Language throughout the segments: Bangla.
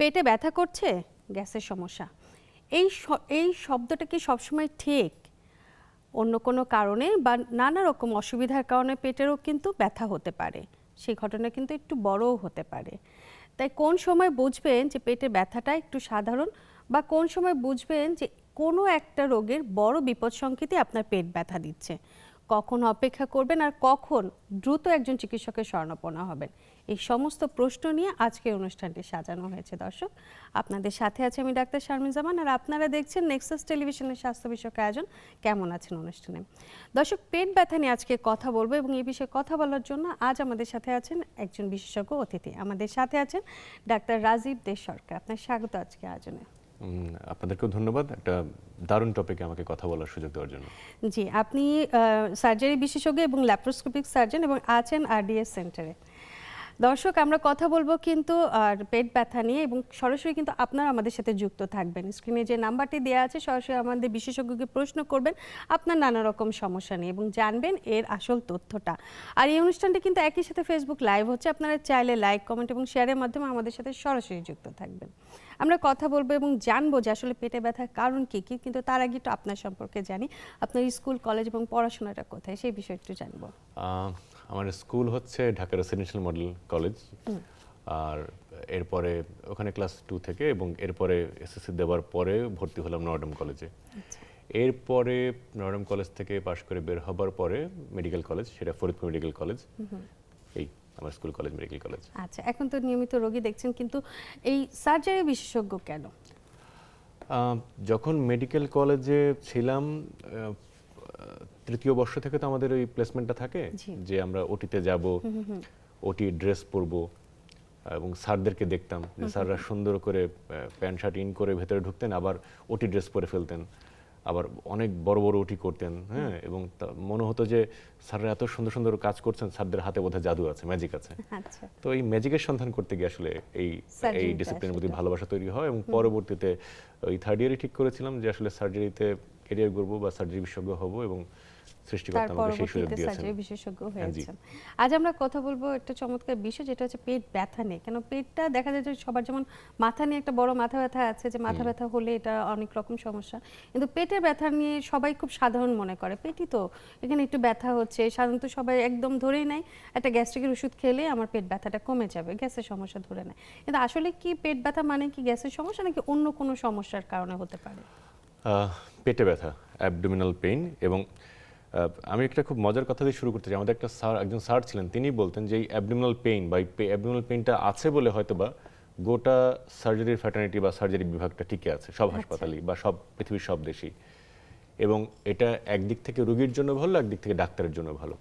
পেটে ব্যথা করছে, গ্যাসের সমস্যা, এই শব্দটা কি সবসময় ঠিক? অন্য কোনো কারণে বা নানা রকম অসুবিধার কারণে পেটেরও কিন্তু ব্যথা হতে পারে, সেই ঘটনা কিন্তু একটু বড়ও হতে পারে। তাই কোন সময় বুঝবেন যে পেটের ব্যথাটা একটু সাধারণ, বা কোন সময় বুঝবেন যে কোনো একটা রোগের বড় বিপদ সংকেতই আপনার পেট ব্যথা দিচ্ছে, কখন অপেক্ষা করবেন আর কখন দ্রুত একজন চিকিৎসকের শরণাপন্ন হবেন, এই সমস্ত প্রশ্ন নিয়ে আজকের অনুষ্ঠানটি সাজানো হয়েছে। দর্শক, আপনাদের সাথে আছে আমি ডাক্তার শারমিন জামান, আর আপনারা দেখছেন নেক্সাস টেলিভিশনের স্বাস্থ্য বিষয়ক আয়োজন কেমন আছেন অনুষ্ঠানে। দর্শক, পেট ব্যথা নিয়ে আজকে কথা বলবো এবং এই বিষয়ে কথা বলার জন্য আজ আমাদের সাথে আছেন একজন বিশেষজ্ঞ অতিথি। আমাদের সাথে আছেন ডাক্তার রাজীব দে সরকার। আপনার স্বাগত আজকে আয়োজনে। আপনাদেরকেও ধন্যবাদ একটা দারুণ টপিকে আমাকে কথা বলার সুযোগ দেওয়ার জন্য। জি, আপনি সার্জারি বিশেষজ্ঞ এবং ল্যাপ্রোস্কোপিক সার্জন এবং আছেন আরডিএস সেন্টারে। দর্শক, আমরা কথা বলবো কিন্তু আর পেট ব্যথা নিয়ে, এবং সরাসরি কিন্তু আপনারা আমাদের সাথে যুক্ত থাকবেন। স্ক্রিনে যে নাম্বারটি দেওয়া আছে সরাসরি আমাদের বিশেষজ্ঞকে প্রশ্ন করবেন আপনার নানা রকম সমস্যা নিয়ে এবং জানবেন এর আসল তথ্যটা। আর এই অনুষ্ঠানটি কিন্তু একই সাথে ফেসবুক লাইভ হচ্ছে, আপনারা চাইলে লাইক, কমেন্ট এবং শেয়ারের মাধ্যমে আমাদের সাথে সরাসরি যুক্ত থাকবেন। আমরা কথা বলবো এবং জানবো যে আসলে পেটে ব্যথার কারণ কী কী, কিন্তু তার আগে একটু আপনার সম্পর্কে জানি। আপনার স্কুল, কলেজ এবং পড়াশোনাটা কোথায়, সেই বিষয়ে একটু জানবো। আমার স্কুল হচ্ছে ঢাকা রেসিডেন্সিয়াল মডেল কলেজ, আর এরপরে ওখানে ক্লাস 2 থেকে এবং এরপরে এসএসসি দেওয়ার পরে ভর্তি হলাম নর্ডাম কলেজে। এরপরে নর্ডাম কলেজ থেকে পাশ করে বের হবার পরে মেডিকেল কলেজ, সেটা ফরিদপুর মেডিকেল কলেজ, এই আমার স্কুল কলেজ মেডিকেল কলেজ। আচ্ছা, এখন তো নিয়মিত রোগী দেখছেন, কিন্তু এই সার্জারি বিশেষজ্ঞ কেন? যখন মেডিকেল কলেজে ছিলাম তৃতীয় বর্ষ থেকে তো আমাদের ওই প্লেসমেন্টটা থাকে যে আমরা ওটিতে যাব, ওটি ড্রেস পরবো এবং স্যারদেরকে দেখতাম যে স্যাররা সুন্দর করে প্যান্ট শার্ট ইন করে ভেতরে ঢুকতেন, আবার ওটি ড্রেস পরে ফেলতেন, আবার অনেক বড় বড় ওটি করতেন। হ্যাঁ, এবং মনে হতো যে স্যাররা এত সুন্দর সুন্দর কাজ করছেন, স্যারদের হাতে বোধহয় জাদু আছে, ম্যাজিক আছে। তো এই ম্যাজিকের সন্ধান করতে গিয়ে আসলে এই ডিসিপ্লিনের প্রতি ভালোবাসা তৈরি হয় এবং পরবর্তীতে ওই থার্ড ইয়ারে ঠিক করেছিলাম যে আসলে সার্জারিতে ক্যারিয়ার করবো বা সার্জারি বিশেষজ্ঞ হব, এবং সৃষ্টিকর্তা আমাকে সেই সুযোগ দিয়েছেন। সার্জারি বিশেষজ্ঞ হয়েছেন। আজ আমরা কথা বলবো একটা চমৎকার বিষয়, যেটা হচ্ছে পেট ব্যথা নিয়ে। কেন পেটটা দেখা যায় যে সবার যেমন মাথা নিয়ে একটা বড় মাথা ব্যথা আছে, যে মাথা ব্যথা হলে এটা অনেক রকম সমস্যা, কিন্তু পেটের ব্যথা নিয়ে সবাই খুব সাধারণ মনে করে। পেটই তো, এখানে একটু ব্যথা হচ্ছে, সাধারণত সবাই একদম ধরেই নেয় একটা গ্যাস্ট্রিকের ওষুধ খেলে আমার পেট ব্যথাটা কমে যাবে, গ্যাসের সমস্যা ধরে নেয়। কিন্তু আসলে কি পেট ব্যথা মানে কি গ্যাসের সমস্যা, নাকি অন্য কোনো সমস্যার কারণে হতে পারে? পেটে ব্যথা, অ্যাবডোমিনাল পেইন। এবং আমি একটা খুব মজার কথা দিয়ে শুরু করতে চাই। আমাদের একজন স্যার ছিলেন, তিনি বলতেন যে এই অ্যাবডোমিনাল পেইন বা অ্যাবডোমিনাল পেইনটা আছে বলে হয়তো বা গোটা সার্জারির ফ্যাটার্নিটি বা সার্জারি বিভাগটা টিকে আছে সব হাসপাতালেই বা সব পৃথিবীর সব দেশেই। এবং এটা একদিক থেকে রোগীর জন্য ভালো, একদিক থেকে ডাক্তারের জন্য ভালো।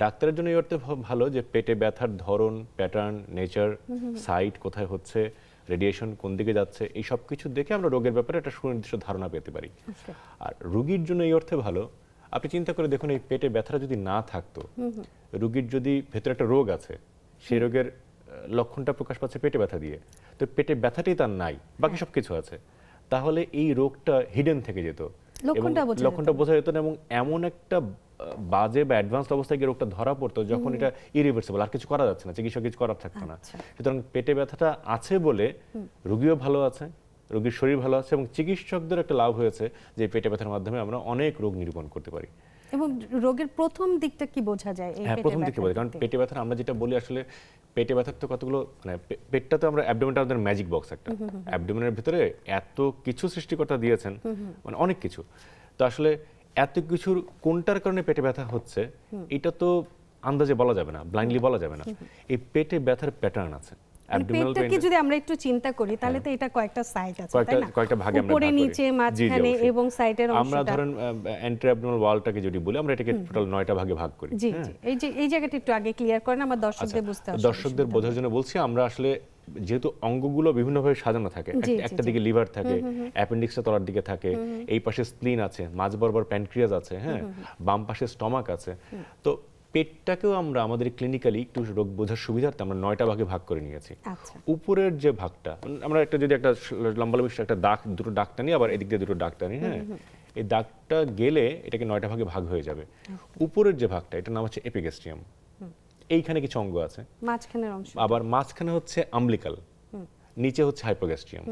ডাক্তারের জন্য এই অর্থে ভালো যে পেটে ব্যথার ধরন, প্যাটার্ন, নেচার, সাইট কোথায় হচ্ছে, রেডিয়েশন কোন দিকে যাচ্ছে, এই সব কিছু দেখে আমরা রোগের ব্যাপারে একটা সুনির্দিষ্ট ধারণা পেতে পারি। আর রোগীর জন্য এই অর্থে ভালো, আপনি চিন্তা করে দেখুন এই পেটে ব্যথাটা যদি না থাকতো, রোগীর যদি ভেতরে একটা রোগ আছে, সেই রোগের লক্ষণটা প্রকাশ পাচ্ছে পেটে ব্যথা দিয়ে, তো পেটে ব্যথাটাই তার নাই, বাকি সব কিছু আছে, তাহলে এই রোগটা হিডেন থেকে যেত, লক্ষণটা বোঝা যেত না, এবং এমন একটা বাজে বা অ্যাডভান্সড অবস্থায় গিয়ে রোগটা ধরা পড়তো যখন এটা ইরিভার্সিবল, আর কিছু করা যাচ্ছে না, চিকিৎসা কিছু করার থাকতো না। সুতরাং পেটে ব্যথাটা আছে বলে রোগীও ভালো আছে, রোগীর শরীর ভালো আছে, এবং চিকিৎসকদের একটা লাভ হয়েছে যে পেটে ব্যথার মাধ্যমে আমরা অনেক রোগ নিরূপণ করতে পারি। এবং রোগের প্রথম দিকটা কি বোঝা যায়? হ্যাঁ, প্রথম দিকে বোঝা যায়, কারণ পেটে ব্যথার আমরা যেটা বলি আসলে পেটে ব্যথার তো কতগুলো, মানে পেটটা তো আমরা অ্যাবডোমেনটা আমাদের ম্যাজিক বক্স একটা, অ্যাবডোমেনের ভিতরে এত কিছু সৃষ্টিকর্তা দিয়েছেন, মানে অনেক কিছু। তো আসলে এত কিছুর কোনটার কারণে পেটে ব্যথা হচ্ছে এটা তো আন্দাজে বলা যাবে না, ব্লাইন্ডলি বলা যাবে না। এই পেটে ব্যথার প্যাটার্ন আছে। পেটটাকে যদি আমরা একটু চিন্তা করি তাহলে তো এটা কয়েকটা সাইড আছে, তাই না? কয়েকটা ভাগে আমরা ভাগ করি, উপরে, নিচে, মাঝখানে এবং সাইডের অংশটা। আমরা ধরেন অ্যান্ট্রাঅ্যাবডোমিনাল ওয়ালটাকে যদি বলি, আমরা এটাকে টোটাল 9টা ভাগে ভাগ করি। জি জি, এই জায়গাটা একটু আগে ক্লিয়ার করেন, আমার দর্শকদের বুঝতে হবে। দর্শকদের বোঝার জন্য বলছি, আমরা আসলে যেহেতু অঙ্গগুলো বিভিন্নভাবে সাজানো থাকে, একটা দিকে লিভার থাকে, অ্যাপেন্ডিক্সটা তলার দিকে থাকে, এই পাশে স্প্লিন আছে, মাঝ বরাবর প্যানক্রিয়াস আছে, হ্যাঁ, বাম পাশে স্টমাক আছে। তো পেটটাকেও আমরা আমাদের ক্লিনিক্যালি একটু রোগ বোঝার সুবিধার্থে আমরা 9টা ভাগে ভাগ করে নিয়েছি। উপরের যে ভাগটা, আমরা যদি একটা লম্বা একটা দাগ, দুটো দাগ টানি, আবার এদিক দিয়ে দুটো দাগ টানি, হ্যাঁ, এই দাগটা গেলে এটাকে 9টা ভাগে ভাগ হয়ে যাবে। উপরের যে ভাগটা, এটার নাম হচ্ছে এপিগ্যাস্ট্রিয়াম। এইখানে কিছু অঙ্গ আছে, মাঝখানের অংশ, আবার মাঝখানে হচ্ছে আম্বিলিকাল, নিচে হচ্ছে হাইপোগ্যাস্ট্রিয়াম।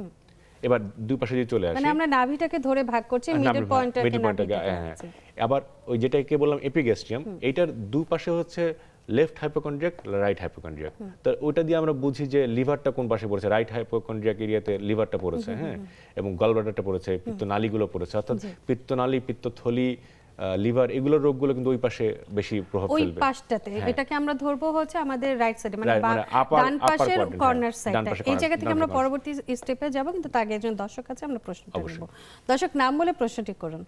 এবার দুই পাশে যদি চলে আসি, মানে আমরা নাভিটাকে ধরে ভাগ করছি, মিডল পয়েন্টটাকে আবার ওই যেটাকে বললাম এপিগ্যাস্ট্রিয়াম, এইটার দুই পাশে হচ্ছে লেফট হাইপোকন্ড্রিয়াক, রাইট হাইপোকন্ড্রিয়াক। তো ওটা দিয়ে আমরা বুঝি যে লিভারটা কোন পাশে পড়েছে, রাইট হাইপোকন্ড্রিয়াক এরিয়াতে লিভারটা পড়েছে, হ্যাঁ, এবং গলব্লাডারটা পড়েছে, পিত্তনালীগুলো পড়েছে, অর্থাৎ পিত্তনালী, পিত্তথলি, লিভার, এগুলোর রোগগুলো কিন্তু ওই পাশে বেশি প্রভাব ওই ফেলবে। পাশটাতে এটাকে আমরা ধরবো হচ্ছে আমাদের রাইট সাইডে, মানে upper ডান পাশের quadrant, কর্নার ডান সাইডটা। পাশে এই জায়গা থেকে আমরা corner। পরবর্তী স্টেপে যাব, কিন্তু তার আগে একজন দর্শক আছে, আমরা প্রশ্নটা নেব। দর্শক নাম বলে প্রশ্নটি করুন।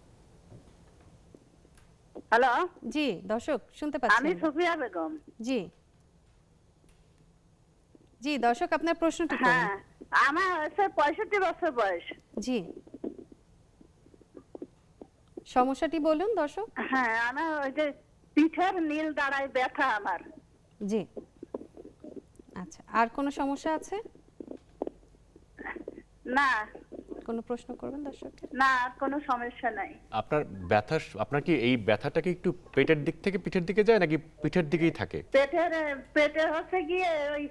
হ্যালো, জি দর্শক শুনতে আমি পাচ্ছেন? সুফিয়া বেগম। জি জি দর্শক, আপনার প্রশ্নটি করুন। হ্যাঁ, আমার হচ্ছে 65 বছর বয়স। জি, সমস্যাটি বলুন দর্শক। হ্যাঁ, আমার ওই যে পিঠের নীল দাঁড়ায় ব্যথা আমার। জি, আচ্ছা, আর কোনো সমস্যা আছে? না কোনো প্রশ্ন করবেন দর্শককে? না, আর কোনো সমস্যা নাই। আপনার আপনার কি এই ব্যথাটা কি একটু পেটের দিক থেকে পিঠের দিকে যায়, নাকি পিঠের দিকেই থাকে? পেটে হচ্ছে গিয়ে ওই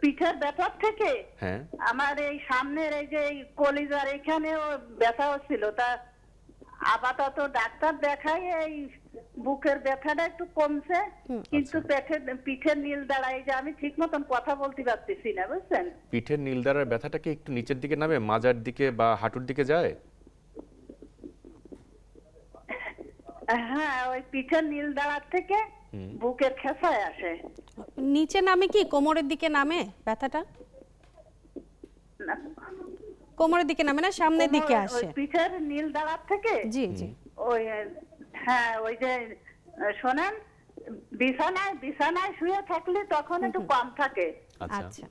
পিঠের ব্যথার থেকে হ্যাঁ, আমার এই সামনের এই যে এই কলিজার এখানেও ব্যথা হচ্ছিল। তা আপাতত ডাক্তার দেখাই এই বুকের ব্যথাটা একটু কমছে, কিন্তু পিঠের নীল দাঁড়ায় যে আমি ঠিক মতন কথা বলতে পারতেছি না, বুঝছেন? পিঠের নীলদারার ব্যথাটা কি একটু নিচের দিকে নামে, মাজার দিকে বা হাঁটুর দিকে যায়? হ্যাঁ, ওই পিঠের নীল দাঁড়ার থেকে বুকের খেসায় আসে। নিচে নামে কি কোমরের দিকে নামে ব্যথাটা? না, কোমরের দিকে নামে না, সামনের দিকে ওই আসে? পিঠের নীল দাঁড়ার থেকে জি জি, ওই হ্যাঁ, ওই যে শোনেন, বিছানায় শুয়ে থাকলে তখন একটু কম থাকে। আচ্ছা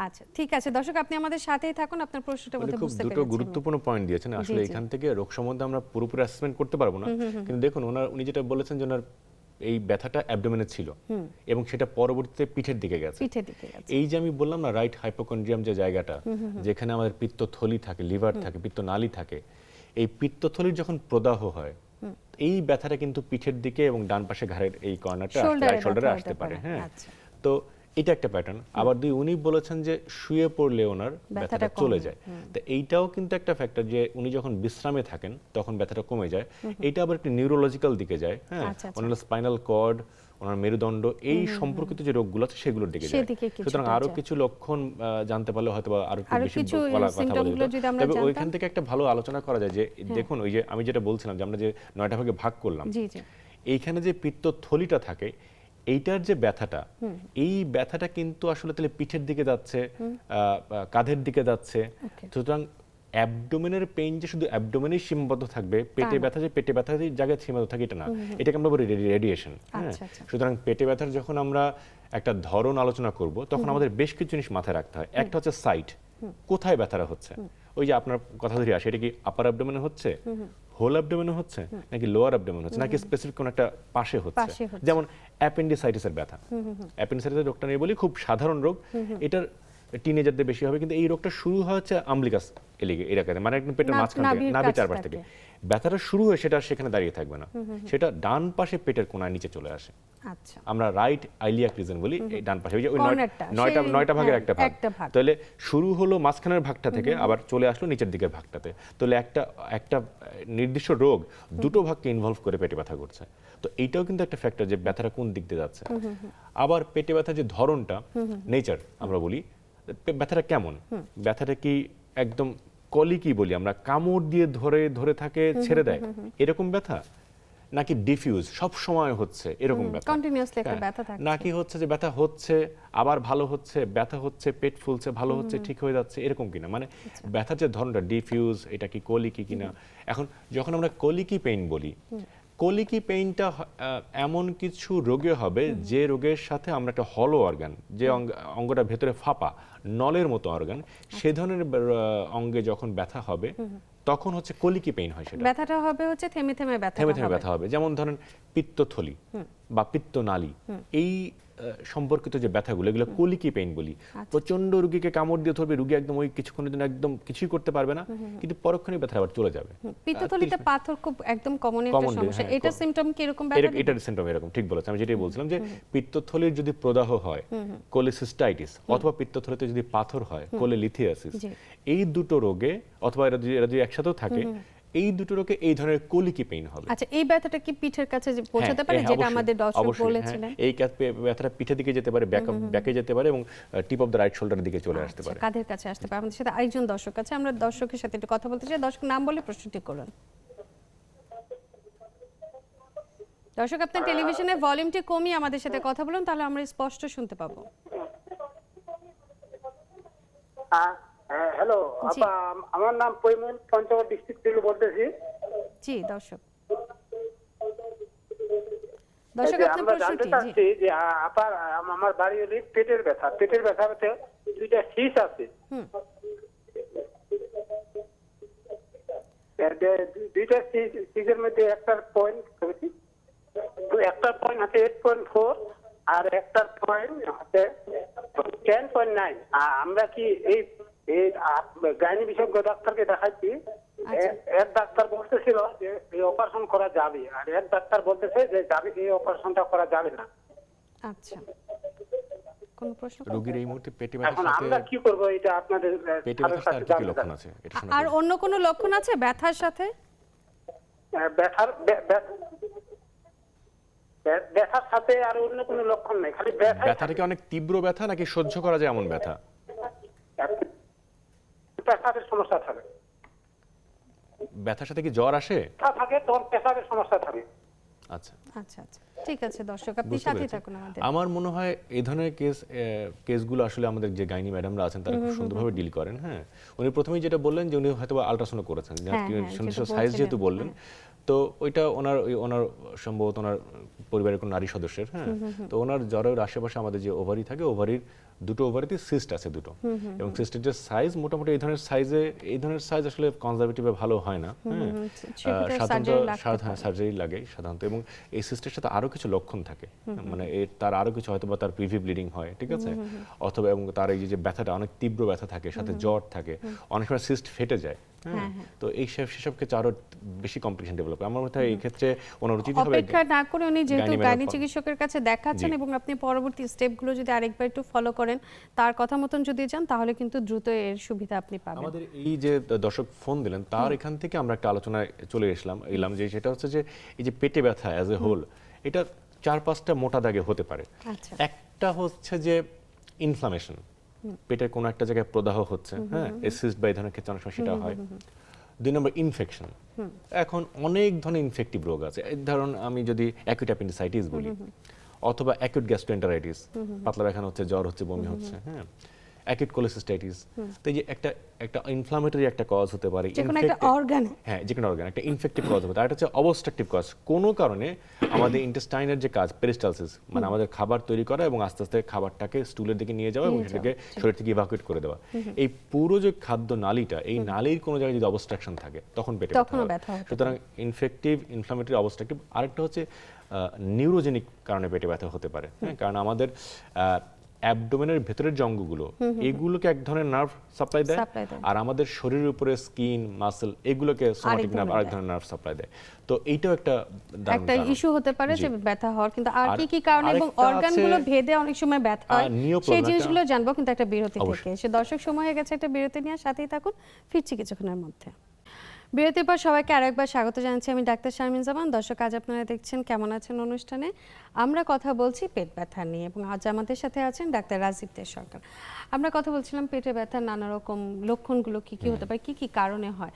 আচ্ছা, ঠিক আছে দর্শক, আপনি আমাদের সাথেই থাকুন, আপনার প্রশ্নটা মানে বোধহয় খুব বুঝতে দুটো পেরেছেন। গুরুত্বপূর্ণ পয়েন্ট দিয়েছেন আসলে। জি। এখান থেকে রোগ সম্বন্ধে আমরা পুরোপুরি অ্যাসেসমেন্ট করতে পারবো না, কিন্তু দেখুন উনি যেটা বলেছেন যে ওনার এই ব্যথাটা অ্যাবডোমেনে ছিল এবং সেটা পরবর্তীতে পিঠের দিকে গেছে। পিঠের দিকে গেছে। এই যে আমি বললাম না, রাইট হাইপোকন্ড্রিয়াম যে জায়গাটা, যেখানে আমাদের পিত্তথলি থাকে, লিভার থাকে, পিত্তনালী থাকে, এই পিত্তথলির যখন প্রদাহ হয়, এই ব্যথাটা কিন্তু পিঠের দিকে এবং ডান পাশে ঘাড়ের এই কর্নারটা শোল্ডারে আসতে পারে। হ্যাঁ, আচ্ছা। তো এটা একটা প্যাটার্ন। আবার উনি বলেছেন যে শুয়ে পড়লে ওনার ব্যথাটা চলে যায়, তো এইটাও কিন্তু একটা ফ্যাক্টর যে উনি যখন বিশ্রামে থাকেন তখন ব্যথাটা কমে যায়। এইটা আবার একটা নিউরোলজিক্যাল দিকে যায়। হ্যাঁ, ওনার স্পাইনাল কর্ড, ওনার মেরুদণ্ড, এই সম্পর্কিত যে রোগগুলো আছে সেগুলোর দিকে যায়। সুতরাং আরো কিছু লক্ষণ জানতে পারলে হয়তো আরো বেশি কথা বলবো। তবে ওইখান থেকে একটা ভালো আলোচনা করা যায় যে দেখুন, ওই যে আমি যেটা বলছিলাম যে আমরা যে 9টা ভাগে ভাগ করলাম, এইখানে যে পিত্তথলিটা থাকে, এইটার যে ব্যথাটা, এই ব্যথাটা কিন্তু আসলে তাহলে পিঠের দিকে যাচ্ছে, কাঁধের দিকে যাচ্ছে। সুতরাং অ্যাবডোমেনের পেইন যে শুধু অ্যাবডোমেনেই সীমাবদ্ধ থাকবে, পেটে ব্যথা যে পেটে ব্যথার জায়গায় সীমাবদ্ধ থাকে এটা না, এটাকে আমরা বলি রেডিয়েশন। হ্যাঁ, সুতরাং পেটে ব্যথার যখন আমরা একটা ধরন আলোচনা করব, তখন আমাদের বেশ কিছু জিনিস মাথায় রাখতে হয়। একটা হচ্ছে সাইট, কোথায় ব্যথাটা হচ্ছে। ওই যে আপনার কথা ধরে আসে, এটা কি আপার অ্যাবডোমেনে হচ্ছে, হোল অ্যাবডোমেনে হচ্ছে, নাকি লোয়ার অ্যাবডোমেনে হচ্ছে, নাকি স্পেসিফিক কোন একটা পাশে হচ্ছে। যেমন অ্যাপেন্ডিসাইটিসের ব্যথা, অ্যাপেন্ডিসাইটিসের রোগটা নিয়ে বলি, খুব সাধারণ রোগ, এটার টিনেজারদের বেশি হবে, কিন্তু এই রোগটা শুরু হচ্ছে আমব্লিকাস এলাকাতে, মানে একদম পেটের মাঝখান থেকে, নাভির চারপাশ থেকে ব্যথাটা শুরু হয়ে সেটা সেখানে দাঁড়িয়ে থাকবে না, সেটা ডান পাশে পেটের কোণায় নিচে চলে আসে। আচ্ছা, আমরা রাইট আইলিয়াক রিজন বলি, এই ডান পাশে, ওই যে ওই 9টা ভাগের একটা ভাগ। তাহলে শুরু হলো মাঝখানের ভাগটা থেকে, আবার চলে আসলো নিচের দিকের ভাগটাতে। তাহলে একটা নির্দিষ্ট রোগ দুটো ভাগকে ইনভলভ করে পেটে ব্যথা করছে। তো এইটাও কিন্তু একটা ফ্যাক্টর যে ব্যথাটা কোন দিক দিয়ে যাচ্ছে। আবার পেটে ব্যথার যে ধরনটা, নেচার আমরা বলি, ব্যথাটা কেমন, ব্যথাটা কি একদম কলিকি বলি আমরা, কামড় দিয়ে ধরে ধরে থাকে ছেড়ে দেয় এরকম ব্যথা, নাকি ডিফিউজ সব সময় হচ্ছে এরকম ব্যথা, কন্টিনিউয়াসলি একটা ব্যথা থাকে, নাকি হচ্ছে যে ব্যথা হচ্ছে আবার ভালো হচ্ছে, ব্যথা হচ্ছে পেট ফুলছে ভালো হচ্ছে ঠিক হয়ে যাচ্ছে এরকম কিনা, মানে ব্যথার যে ধরনটা ডিফিউজ, এটা কি কলিকি কিনা। এখন যখন আমরা কলিকি পেইন বলি, কলিকি পেইনটা এমন কিছু রোগে হবে যে রোগের সাথে আমরা একটা হলো অর্গান, যে অঙ্গটা ভেতরে ফাঁপা নলের মতো অর্গান, সে ধরনের অঙ্গে যখন ব্যথা হবে তখন হচ্ছে কলিকি পেইন হয়। সেটা ব্যথাটা হবে হচ্ছে থেমে থেমে ব্যথা হবে, যেমন ধরেন পিত্তথলি বা পিত্তনালী, এই সম্পর্কিত যে ব্যথাগুলো এগুলো কলিকি পেইন বলি। প্রচন্ড রোগীকে কামড় দিয়ে ধরবে, রোগী একদম ওই কিছুক্ষণের জন্য একদম কিছুই করতে পারবে না, কিন্তু পরক্ষণেই ব্যথা আবার চলে যাবে। পিত্তথলিতে পাথর খুব একদম কমন একটা Common, সমস্যা। হ্যাঁ, এটা সিম্পটম কি এরকম ব্যথা দিবে? এটার সিম্পটম এরকম, ঠিক বলেছেন। আমি যেটাই বলছিলাম যে পিত্তথলির যদি প্রদাহ হয়, কোলিসিস্টাইটিস, অথবা পিত্তথলিতে যদি পাথর হয়, কোলিলিথিয়াসিস, জি। এই দুটো রোগে, অথবা এরা যদি একসাথেও থাকে, এই দুটো রোগে এই ধরনের কলিকি পেইন হবে। আচ্ছা, এই ব্যথাটা কি পিঠের কাছে যে পৌঁছাতে পারে, যেটা অবশ্যই, আমাদের দর্শক অবশ্যই, বলেছিলেন? এই ব্যথাটা পিঠের দিকে যেতে পারে, ব্যাকে যেতে পারে, এবং টিপ অফ দ্য রাইট শোল্ডারের দিকে চলে আসতে পারে। কাঁধের কাছে আসতে পারে। আমাদের সাথে আরেকজন দর্শক আছে, আমরা দর্শকের সাথে একটু কথা বলতে চাই। দর্শক নাম বলে প্রশ্নটি করুন। দর্শক, আপনার টেলিভিশনের ভলিউমটি কমিয়ে আমাদের সাথে কথা বলুন, তাহলে আমরা স্পষ্ট শুনতে পাবো। হ্যালো জি। আপা, আমার নাম পৈমুল, পঞ্চগড় ডিস্ট্রিক্ট থেকে বলতেছি। জি দর্শক, এই যে আপনার আমরা জানতে প্রশ্নটি। জি, চাচ্ছি যে আপার আমার বাড়ি হলে পেটের ব্যথা, পেটের ব্যথাতে দুইটা শীষ আছে। হুম। দুইটা শীষের মধ্যে একটার পয়েন্ট হচ্ছে 8.4 আর একটার পয়েন্ট হচ্ছে 10.9। আমরা কি এই গাইনি বিশেষজ্ঞ ডাক্তারকে দেখাচ্ছি। আচ্ছা। এক ডাক্তার বলতেছিল যে এই অপারেশন করা যাবে, আর এক ডাক্তার বলতেছে যে যাবে, এই অপারেশনটা করা যাবে না। আচ্ছা, কোন প্রশ্ন? রোগীর এই মুহূর্তে পেটে ব্যথার এখন সাথে, আমরা কি করব, এটা আপনাদের পেটে ব্যথার সাথে আর কি কি লক্ষণ আছে এটা শোনা আর অন্য কোনো লক্ষণ আছে ব্যথার সাথে? ব্যথার ব্যথার সাথে আর অন্য কোনো লক্ষণ নেই, খালি ব্যথাটা কি অনেক তীব্র ব্যথা নাকি সহ্য করা যায় এমন ব্যথা? পেশাবের সমস্যা থাকে, ব্যথার সাথে কি জ্বর আসে? তখন পেশাবের সমস্যা থাকে। আচ্ছা, আচ্ছা আচ্ছা, ঠিক আছে দর্শক, আপনি বুঝতে সাথে পেরেছি। থাকুন আমাদের। আমার মনে হয় এই ধরনের কেসগুলো আসলে আমাদের যে গাইনি ম্যাডামরা আছেন তারা খুব সুন্দরভাবে ডিল করেন। হ্যাঁ, উনি প্রথমেই যেটা বললেন যে উনি হয়তো আল্ট্রাসাউন্ড করেছেন, যেটা সাইজ যেহেতু বলছিলেন, বললেন, তো ওইটা ওনার সম্ভবত ওনার পরিবারের কোনো নারী সদস্যের, হ্যাঁ, তো ওনার জ্বরের আশেপাশে আমাদের যে ওভারি থাকে, ওভারির দুটো ওভারিতে সিস্ট আছে দুটো, এবং সিস্টের যে সাইজ মোটামুটি এই ধরনের সাইজ আসলে কনজারভেটিভে ভালো হয় না। হ্যাঁ, সাধারণত সার্জারি লাগে সাধারণত, এবং এই সিস্টের সাথে আরো কিছু লক্ষণ থাকে, মানে তার আরো কিছু হয়তো বা তার প্রিভি ব্লিডিং হয়, ঠিক আছে, অথবা এবং তার এই যে ব্যথাটা অনেক তীব্র ব্যথা থাকে, সাথে জ্বর থাকে, অনেক সময় সিস্ট ফেটে যায়। হ্যাঁ, তো এই সেসব ক্ষেত্রে আরো বেশি কমপ্লিকেশন ডেভেলপ। আমার মতে হয় এই ক্ষেত্রে ওনার উচিত হবে অপেক্ষা না করে উনি যেহেতু গাইনি গাইনি চিকিৎসকের কাছে দেখাচ্ছেন, জি। এবং আপনি পরবর্তী স্টেপগুলো যদি আরেকবার একটু ফলো করেন, তার কথা মতন যদি যান, তাহলে কিন্তু দ্রুত এর সুবিধা আপনি পাবেন। আমাদের এই যে দর্শক ফোন দিলেন তার এখান থেকে আমরা একটা আলোচনায় চলে এলাম যে সেটা হচ্ছে যে এই যে পেটে ব্যথা অ্যাজ এ হোল, এটা 4-5টা মোটা দাগে হতে পারে। আচ্ছা। একটা হচ্ছে যে ইনফ্লামেশন, পেটের কোনো একটা জায়গায় প্রদাহ হচ্ছে, হ্যাঁ, এসিস্ট বা এই ধরনের ক্ষেত্রে অনেক সময় সেটা হয়। 2 নম্বর ইনফেকশন। এখন অনেক ধরনের ইনফেক্টিভ রোগ আছে, এই ধরুন আমি যদি অ্যাকিউট অ্যাপেন্ডিসাইটিস বলি, অথবা অ্যাকিউট গ্যাস্ট্রোএন্টারাইটিস, পাতলা পায়খানা হচ্ছে, জ্বর হচ্ছে, বমি হচ্ছে, হ্যাঁ, অ্যাকিউট কোলিসিস্টাইটিস। তো এই যে একটা ইনফ্লামেটরি একটা কজ হতে পারে, যেকোনো একটা অর্গানে, হ্যাঁ, যে কোনো অর্গান একটা ইনফেক্টিভ কজ হবে, আর এটা হচ্ছে অবস্ট্রাকটিভ কজ। কোনো কারণে আমাদের ইন্টেস্টাইনের যে কাজ, পেরিস্টালসিস, মানে আমাদের খাবার তৈরি করা এবং আস্তে আস্তে খাবারটাকে স্টুলের দিকে নিয়ে যাওয়া এবং সেটাকে শরীর থেকে ইভাকুয়েট করে দেওয়া, এই পুরো যে খাদ্য নালীটা, এই নালীর কোনো জায়গায় যদি অবস্ট্রাকশন থাকে তখন পেটে ব্যথা হয়। সুতরাং ইনফেক্টিভ, ইনফ্লামেটরি, অবস্ট্রাকটিভ। আরেকটা হচ্ছে নিউরোজেনিক কারণে পেটে ব্যথা হতে পারে, হ্যাঁ, কারণ আমাদের অ্যাবডোমেনের ভেতরের যে অঙ্গগুলো, এগুলোকে এক ধরনের নার্ভ সাপ্লাই দেয়, আর আমাদের শরীরের উপরে স্কিন, মাসল, এগুলোকে সোমাটিক নার্ভ আরেক ধরনের নার্ভ সাপ্লাই দেয়। তো এইটাও একটা ইস্যু হতে পারে যে ব্যথা হওয়ার, কিন্তু আর কি কি কারণে এবং অর্গানগুলো ভেদে অনেক সময় ব্যথা হয়, সেই জিনিসগুলো জানবো কিন্তু একটা বিরতি থেকে। সে দর্শক, সময় হয়ে গেছে একটা বিরতি নিয়ে, সাথেই থাকুন, ফিরছি কিছুক্ষণের মধ্যে। বিরতির পর সবাইকে আরেকবার স্বাগত জানাচ্ছি, আমি ডাক্তার শারমিন জামান। দর্শক, আজ আপনারা দেখছেন কেমন আছেন অনুষ্ঠানে, আমরা কথা বলছি পেট ব্যথা নিয়ে, এবং আজ আমাদের সাথে আছেন ডাক্তার রাজীব দে সরকার। আমরা কথা বলছিলাম পেটে ব্যথার নানা রকম লক্ষণগুলো কি কি হতে পারে, কি কি কারণে হয়।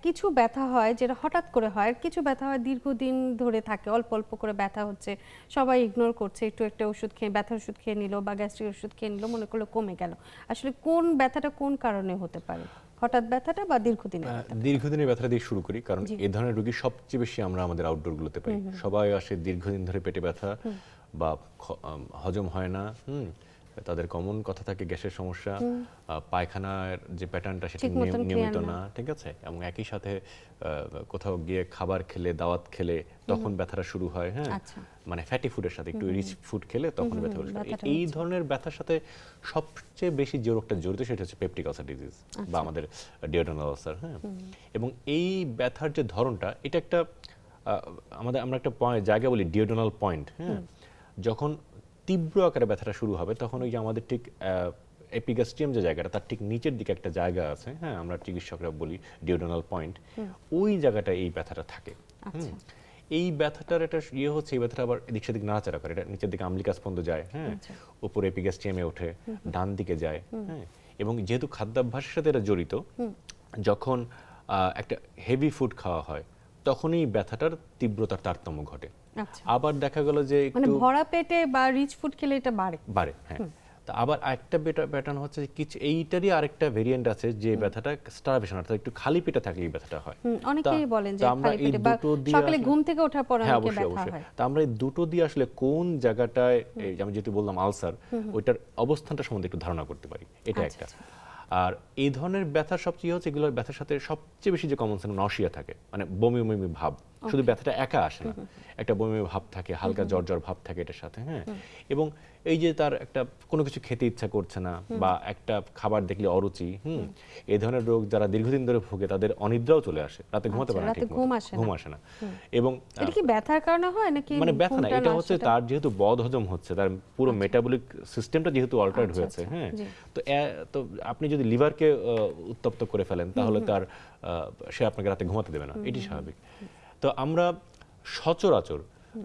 কিছু ব্যথা হয় যেটা হঠাৎ করে হয়, আর কিছু ব্যথা হয় দীর্ঘদিন ধরে থাকে, অল্প অল্প করে ব্যথা হচ্ছে, সবাই ইগনোর করছে, একটু একটা ওষুধ খেয়ে, ব্যথার ওষুধ খেয়ে নিল বা গ্যাস্ট্রিক ওষুধ খেয়ে নিল, মনে করলো কমে গেল। আসলে কোন ব্যথাটা কোন কারণে হতে পারে, হঠাৎ ব্যথাটা বা দীর্ঘদিনের? দীর্ঘদিনের ব্যথা দিয়ে শুরু করি, কারণ এই ধরনের রোগী সবচেয়ে বেশি আমরা আমাদের আউটডোর গুলোতে পাই। সবাই আসে দীর্ঘদিন ধরে পেটে ব্যথা বা হজম হয় না, তাদের কমন কথা থাকে গ্যাসের সমস্যা, পায়খানার যে প্যাটার্নটা সেটা ঠিক মতন নিয়মিত clear না, ঠিক আছে, এবং একই সাথে কোথাও গিয়ে খাবার খেলে, দাওয়াত খেলে তখন ব্যথাটা শুরু হয়, হ্যাঁ, আচ্ছা। মানে ফ্যাটি ফুডের সাথে একটু রিচ ফুড খেলে তখন ব্যথা শুরু হয়। ব্যথাটা এই ধরনের ব্যথার সাথে সবচেয়ে বেশি যে রোগটা জড়িত সেটা হচ্ছে পেপটিক আলসার ডিজিজ বা আমাদের ডিওডোনাল আলসার, হ্যাঁ। এবং এই ব্যথার যে ধরনটা, এটা একটা আমরা একটা জায়গা বলি ডিওডোনাল পয়েন্ট, হ্যাঁ। যখন তীব্র আকারে ব্যথাটা শুরু হবে তখন ওই যে আমাদের ঠিক এপিগাস্ট্রিয়াম যে জায়গাটা তার ঠিক নিচের দিকে একটা জায়গা আছে, হ্যাঁ, আমরা চিকিৎসকরা বলি ডিওডোনাল পয়েন্ট, ওই জায়গাটা এই ব্যথাটা থাকে। এই ব্যথাটার একটা হচ্ছে এই ব্যথাটা আবার এদিক সেদিক নাড়াচাড়া করে, এটা নিচের দিকে আম্লিকাস পর্যন্ত যায়, হ্যাঁ, উপরে এপিগাস্ট্রিয়ামে ওঠে, ডান দিকে যায়, হ্যাঁ। এবং যেহেতু খাদ্যাভ্যাসের সাথে এটা জড়িত, যখন একটা হেভি ফুড খাওয়া হয় তখনই ব্যথাটার তীব্রতার তারতম্য ঘটে। আচ্ছা। আবার দেখা গেল যে মানে একটু ভরা পেটে বা রিচ ফুড খেলে এটা বাড়ে। হ্যাঁ। তা আবার আরেকটা প্যাটার্ন হচ্ছে কিছু এইটারই আরেকটা ভেরিয়েন্ট আছে যে ব্যথাটা স্টারভেশন, অর্থাৎ একটু খালি পেটে থাকলে এই ব্যথাটা হয়। অনেকেই বলেন যে আমরা খালি এই পেটে বা দুটো দিয়ে সকালে ঘুম থেকে ওঠার পর হ্যাঁ, অনেকে অবশ্যই ব্যথা অবশ্যই। হয়। তা আমরা এই দুটো দিয়ে আসলে কোন জায়গাটায় এই যে আমি যেটা বললাম আলসার, ওইটার অবস্থানটা সম্বন্ধে একটু ধারণা করতে পারি, এটা একটা। আর এই ধরনের ব্যথার সবচেয়ে হচ্ছে এগুলোর ব্যথার সাথে সবচেয়ে বেশি যে কমন সেন্স নশিয়া থাকে, মানে বমি বমি ভাব, শুধু ব্যথাটা একা আসে না, একটা বমি ভাব থাকে, হালকা জ্বর জ্বর ভাব থাকে এটার সাথে, হ্যাঁ। এবং এই যে তার একটা কোনো কিছু খেতে ইচ্ছা করছে না বা একটা খাবার দেখলে অরুচি, এই ধরনের রোগ যারা দীর্ঘদিন ধরে ভোগে তাদের অনিদ্রাও চলে আসে, রাতে ঘুমাতে পারে না, রাতে ঠিকমতো ঘুম ঘুম আসে না। এবং এটা কি ব্যথার কারণে হয় নাকি মানে ব্যথা না, ঘুমটা এটা না হচ্ছে আসাটা? তার যেহেতু বদ হজম হচ্ছে, তার পুরো মেটাবলিক সিস্টেমটা যেহেতু অল্টারেড হয়েছে, হ্যাঁ। তো আপনি যদি লিভারকে উত্তপ্ত করে ফেলেন তাহলে তার সে আপনাকে রাতে ঘুমাতে দেবে না, এটি স্বাভাবিক। তো আমরা সচরাচর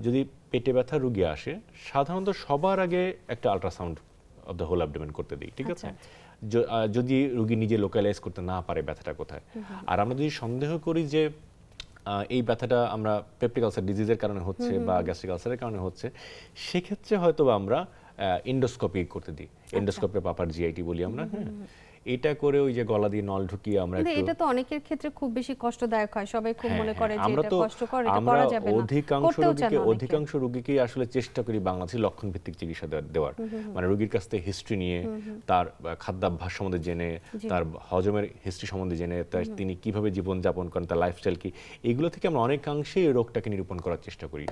যদি পেটে ব্যথা রোগী আসে সাধারণত সবার আগে একটা ultrasound of the whole abdomen করতে দিই, ঠিক আছে, যদি রোগী নিজে লোকালাইজ করতে না পারে ব্যথাটা কোথায়। আর আমরা যদি সন্দেহ করি যে এই ব্যথাটা আমরা পেপটিক আলসার ডিজিজের কারণে হচ্ছে বা গ্যাস্ট্রিক আলসারের কারণে হচ্ছে, সেক্ষেত্রে হয়তো আমরা এন্ডোস্কোপি করতে দিই, এন্ডোস্কোপে পাপার জিআইটি বলি আমরা, হ্যাঁ। এটা করে ওই যে গলা দিয়ে নল ঢুকিয়ে আমরা কিন্তু একটু, এটা তো অনেকের ক্ষেত্রে খুব বেশি কষ্টদায়ক হয়, সবাই খুব মনে করে যে আমরা এটা তো কষ্টকর, এটা আমরা করা যাবে না, করতেও চান না অনেকে। অধিকাংশ রোগীকেই আসলে চেষ্টা করি বাংলাদেশে লক্ষণ ভিত্তিক চিকিৎসা দেওয়ার, মানে রোগীর কাছ থেকে হিস্ট্রি নিয়ে, তার খাদ্যাভ্যাস সম্বন্ধে জেনে, তার হজমের হিস্ট্রি সম্বন্ধে জেনে, তার তিনি কিভাবে জীবনযাপন করেন, তার লাইফস্টাইল কি, এগুলো থেকে আমরা অনেকাংশেই রোগটাকে নিরূপণ করার চেষ্টা করি।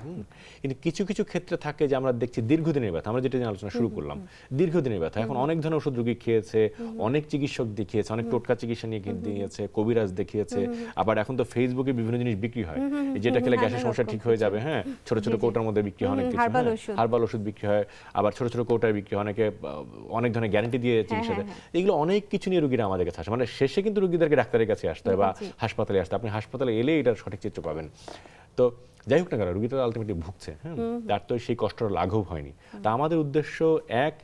কিন্তু কিছু কিছু ক্ষেত্রে থাকে যে আমরা দেখছি দীর্ঘদিনের ব্যথা, আমরা যেটা নিয়ে আলোচনা শুরু করলাম, দীর্ঘদিনের ব্যথা, এখন অনেক ধরনের ওষুধ রোগী খেয়েছে, অনেক চিকিৎসক দেখিয়েছে, অনেক টোটকা চিকিৎসা নিয়ে দিয়েছে, কবিরাজ দেখিয়েছে, আবার এখন তো ফেসবুকে বিভিন্ন জিনিস বিক্রি হয়, যেটা খেলে গ্যাসের সমস্যা ঠিক হয়ে যাবে, হ্যাঁ, ছোট ছোট কৌটার মধ্যে বিক্রি হয়, অনেক কিছু হার্বাল ওষুধ বিক্রি হয়, আবার ছোট ছোট কৌটায় বিক্রি হয়, অনেকে অনেক ধরনের গ্যারান্টি দিয়ে চিকিৎসা দেয়। এগুলো অনেক কিছু নিয়ে রোগীরা আমাদের কাছে আসে, মানে শেষে কিন্তু রোগীদেরকে ডাক্তারের কাছে আসতে হয় বা হাসপাতালে আসতে, আপনি হাসপাতালে এলে এটার সঠিক চিত্র পাবেন। তো যাই হোক না কেন, রোগীটা আলটিমেটলি ভুগছে, হ্যাঁ, তার তো সেই কষ্টটা লাঘব হয়নি। তা আমাদের উদ্দেশ্য এক,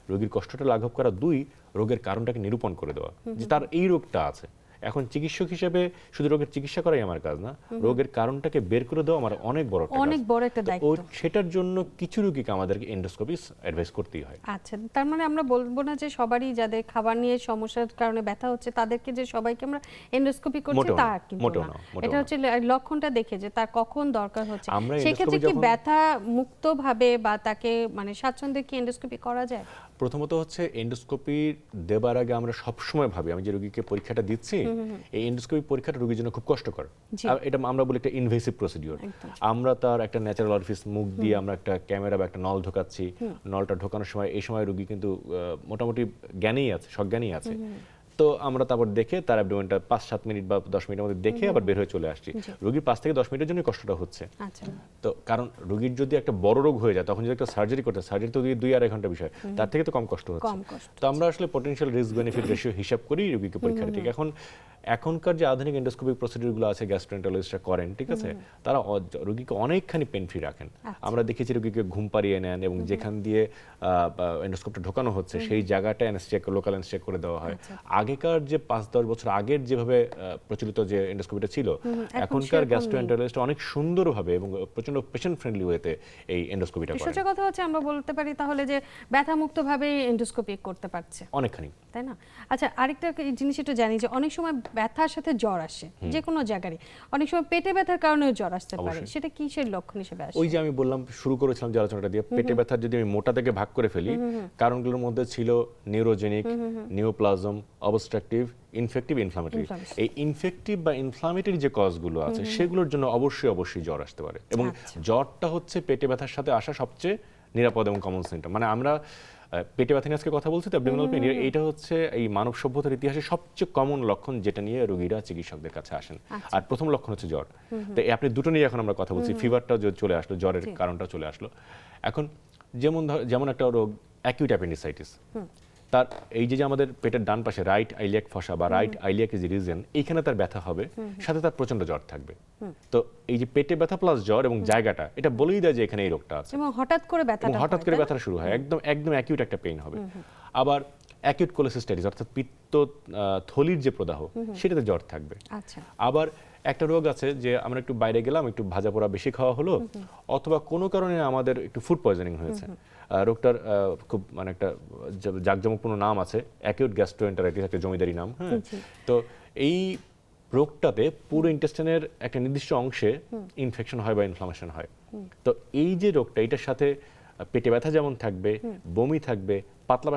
রোগীর কষ্টটা লাঘব করা, দুই, রোগের কারণটাকে নিরূপণ করে দেওয়া যে তার এই রোগটা আছে। এখন চিকিৎসক হিসেবে শুধু রোগের চিকিৎসা করাই আমার কাজ না, রোগের কারণটাকে বের করে দেওয়া আমার অনেক বড় একটা দায়িত্ব। সেটার জন্য কিছু রোগীকে আমাদেরকে এন্ডোস্কোপি অ্যাডভাইস করতেই হয়। আচ্ছা, তার মানে আমরা বলবো না যে সবারই যাদের খাবার নিয়ে সমস্যার কারণে ব্যথা হচ্ছে তাদেরকে যে সবাইকে আমরা এন্ডোস্কোপি করছি তা কিন্তু না। এটা হচ্ছে লক্ষণটা দেখে যে তার কখন দরকার হচ্ছে, সেক্ষেত্রে কি ব্যথা মুক্ত ভাবে বা তাকে মানে স্বাচ্ছন্দ্যে কি এন্ডোস্কোপি করা যায়? প্রথমত হচ্ছে এন্ডোস্কোপি দেবার আগে আমরা সবসময় ভাবি, আমি যে রোগীকে পরীক্ষাটা দিচ্ছি, এই এন্ডোস্কোপি পরীক্ষাটা রোগীর জন্য খুব কষ্টকর, এটা আমরা বলি একটা ইনভেসিভ প্রসিডিওর। আমরা তার একটা ন্যাচারাল অরিফিস, মুখ দিয়ে আমরা একটা ক্যামেরা বা একটা নল ঢোকাচ্ছি, নলটা ঢোকানোর সময় এই সময় রোগী কিন্তু মোটামুটি জ্ঞানেই আছে, সজ্ঞানেই আছে। তো আমরা তারপর দেখে তার অ্যাবডোমেনটা 5-7 মিনিট বা 10 মিনিটের মধ্যে দেখে আবার বের হয়ে চলে আসছি। রোগীর 5 থেকে 10 মিনিটের জন্য কষ্টটা হচ্ছে। তো কারণ রোগীর যদি একটা বড় রোগ হয়ে যায় তখন যদি একটা সার্জারি করতে, সার্জারি তো 2-2.5 ঘন্টা বিষয়, তার থেকে তো কম কষ্ট হচ্ছে। তো আমরা আসলে পটেনশিয়াল রিস্ক বেনিফিট রেশিও হিসাব করি রোগীকে পরীক্ষাটা। ঠিক এখনকার যে আধুনিক এন্ডোস্কোপিক প্রসিডিউরগুলো আছে গ্যাস্ট্রোএন্টারোলজিস্টরা করেন, ঠিক আছে, তারা রোগীকে অনেকখানি পেন ফ্রি রাখেন। আমরা দেখেছি রোগীকে ঘুম পাড়িয়ে নেন এবং যেখান দিয়ে এন্ডোস্কোপটা ঢোকানো হচ্ছে সেই জায়গাটা অ্যানেস্থেসিয়া, লোকাল অ্যানেস্থেসিয়া করে দেওয়া হয়। আগেকার যে 5-10 বছর আগের যেভাবে প্রচলিত যে এন্ডোস্কোপিটা ছিল, এখনকার গ্যাস্ট্রোএন্টারোলজিস্ট অনেক সুন্দরভাবে এবং প্রচন্ড পেশেন্ট ফ্রেন্ডলি ওয়েতে এই এন্ডোস্কোপিটা করেন। সোজা কথা হচ্ছে আমরা বলতে পারি তাহলে যে ব্যথা মুক্তভাবে এন্ডোস্কোপি করতে পারছে অনেকখানি, তাই না? আচ্ছা, আরেকটা জিনিস একটু জানি যে অনেক সময় ব্যথার সাথে জ্বর আসে যে কোনো জায়গায়, অনেক সময় পেটে ব্যথার কারণেও জ্বর আসতে পারে, অবশ্যই। সেটা কিসের লক্ষণ হিসেবে আসে? ওই যে আমি বললাম, শুরু করেছিলাম যে আলোচনাটা দিয়ে, পেটে ব্যথার যদি আমি মোটা থেকে ভাগ করে ফেলি, কারণগুলোর মধ্যে ছিল neurogenic, neoplasm, obstructive, infective, inflammatory. এই ইনফেক্টিভ বা ইনফ্লামেটরি যে কজগুলো আছে সেগুলোর জন্য অবশ্যই জ্বর আসতে পারে, এবং জ্বরটা হচ্ছে পেটে ব্যথার সাথে আসা সবচেয়ে নিরাপদ এবং কমন সিম্পটম। মানে আমরা পেটে ব্যথা নিয়ে আজকে কথা বলছি তো, অ্যাবডোমিনাল পেইন, এইটা হচ্ছে এই মানব সভ্যতার ইতিহাসে সবচেয়ে কমন লক্ষণ যেটা নিয়ে রোগীরা চিকিৎসকদের কাছে আসেন। আর প্রথম লক্ষণ হচ্ছে জ্বর। তো আপনি দুটো নিয়ে এখন আমরা কথা বলছি, ফিভারটা চলে আসলো, জ্বরের কারণটা চলে আসলো। এখন যেমন একটা রোগ অ্যাকিউট অ্যাপেন্ডিসাইটিস, তার এই যে আমাদের পেটের ডান পাশে রাইট আইলিয়াক ফসা বা রাইট আইলিয়াক যে রিজন, এইখানে তার ব্যথা হবে, সাথে তার প্রচন্ড জ্বর থাকবে। তো এই যে পেটে ব্যথা প্লাস জ্বর এবং জায়গাটা, এটা বলেই দেয় যে এখানে এই রোগটা আছে, এবং হঠাৎ করে ব্যথাটা হয়, হঠাৎ করে তাই না? ব্যথা শুরু হয়, একদম অ্যাকিউট একটা পেইন হবে। আবার অ্যাকিউট কোলেসিস্টাইটিস, অর্থাৎ পিত্ত থলির যে প্রদাহ, সেটাতে জ্বর থাকবে। আচ্ছা, আবার একটা রোগ আছে যে আমরা একটু বাইরে গেলাম, একটু ভাজা পোড়া বেশি খাওয়া হলো, অথবা কোনো কারণে আমাদের একটু ফুড পয়জনিং হয়েছে। রোগটার খুব মানে একটা জাঁকজমকপূর্ণ নাম আছে, অ্যাকিউট গ্যাস্ট্রোএন্টারাইটিস, একটা জমিদারি নাম। হ্যাঁ, তো এই রোগটাতে পুরো ইন্টেস্টাইনের একটা নির্দিষ্ট অংশে ইনফেকশন হয় বা ইনফ্লামেশন হয়। তো এই যে রোগটা, এটার সাথে পেটে ব্যথা যেমন থাকবে, বমি থাকবে, পাতলা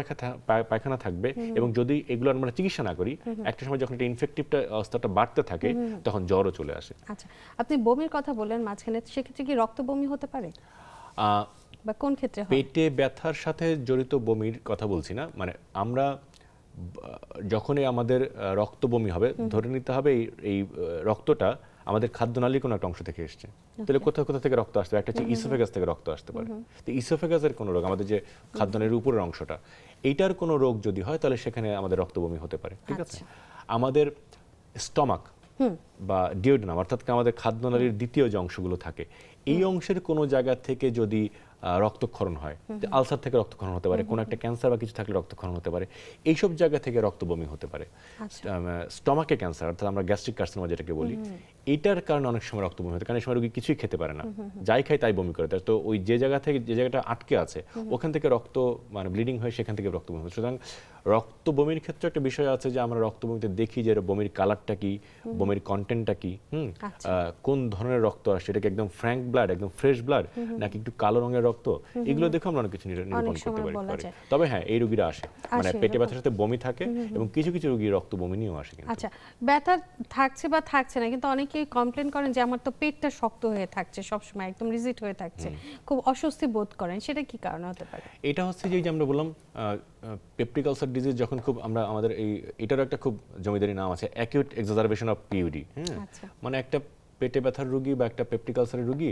পায়খানা থাকবে, এবং যদি এগুলো আমরা চিকিৎসা না করি, একটা সময় যখন এটা ইনফেক্টিভটা অবস্থাটা বাড়তে থাকে, তখন জ্বরও চলে আসে। আচ্ছা, আপনি বমির কথা বললেন মাঝখানে, সেক্ষেত্রে কি রক্ত বমি হতে পারে বা কোন ক্ষেত্রে হয়? পেটে ব্যথার সাথে জড়িত বমির কথা বলছি না, মানে আমরা যখনই আমাদের রক্ত বমি হবে, ধরে নিতে হবে এই রক্তটা আমাদের খাদ্যনালীর কোনো একটা অংশ থেকে এসছে। তাহলে কোথা থেকে রক্ত আসতে পারে? একটা হচ্ছে ইসোফেগাস থেকে রক্ত আসতে পারে। তো ইসোফেগাসের কোনো রোগ, আমাদের যে খাদ্যনালীর উপরের অংশটা, এইটার কোনো রোগ যদি হয়, তাহলে সেখানে আমাদের রক্ত বমি হতে পারে। ঠিক আছে, আমাদের স্টমাক বা ডিওডেনাম, অর্থাৎ আমাদের খাদ্যনালীর দ্বিতীয় যে অংশগুলো থাকে, এই অংশের কোনো জায়গা থেকে যদি রক্তক্ষরণ হয়, আলসার থেকে রক্তক্ষরণ হতে পারে, কোনো একটা ক্যান্সার বা কিছু থাকলে রক্তক্ষরণ হতে পারে, এইসব জায়গা থেকে রক্ত বমি হতে পারে। স্টমাকে ক্যান্সার, অর্থাৎ আমরা গ্যাস্ট্রিক কার্সিনোমা যেটাকে বলি, এটার কারণে অনেক সময় রক্ত বমি হতে, কারণ এই সময় রোগী কিছুই খেতে পারে না, যাই খায় তাই বমি করে। তো ওই যে জায়গাটা আটকে আছে, ওখান থেকে রক্ত মানে ব্লিডিং হয়, সেখান থেকে রক্ত বমি হয়। সুতরাং রক্ত বমির ক্ষেত্রে একটা বিষয় আছে যে আমরা রক্ত বমিতে দেখি যে বমির কালারটা কি, বমির কন্টেন্টটা কি, কোন ধরনের রক্ত আসছে, এটা কি একদম ফ্র্যাঙ্ক ব্লাড, একদম ফ্রেশ ব্লাড, নাকি একটু কালো রঙের রক্ত, এগুলো দেখে আমরা অনেক কিছু নিরূপণ করতে পারি। তবে হ্যাঁ, এই রোগীরা আসে, মানে পেটে ব্যথার সাথে বমি থাকে, এবং কিছু রোগী রক্ত বমি নিয়েও আসে। আচ্ছা, ব্যথা থাকছে বা থাকছে না, কিন্তু অনেকেই কমপ্লেন করেন যে আমার তো পেটটা শক্ত হয়ে থাকছে সবসময়, একদম রিজিড হয়ে থাকছে, খুব অস্বস্তি বোধ করেন, সেটা কি কারণে হতে পারে? এটা হচ্ছে যে আমরা বললাম পেপটিক আলসার ডিজিজ, যখন খুব আমাদের এটারও একটা খুব জমিদারি নাম আছে, অ্যাকিউট এক্সাজারবেশন অফ পিইউডি। হ্যাঁ, মানে একটা পেটে ব্যথার রোগী বা একটা পেপটিক আলসারের রোগী,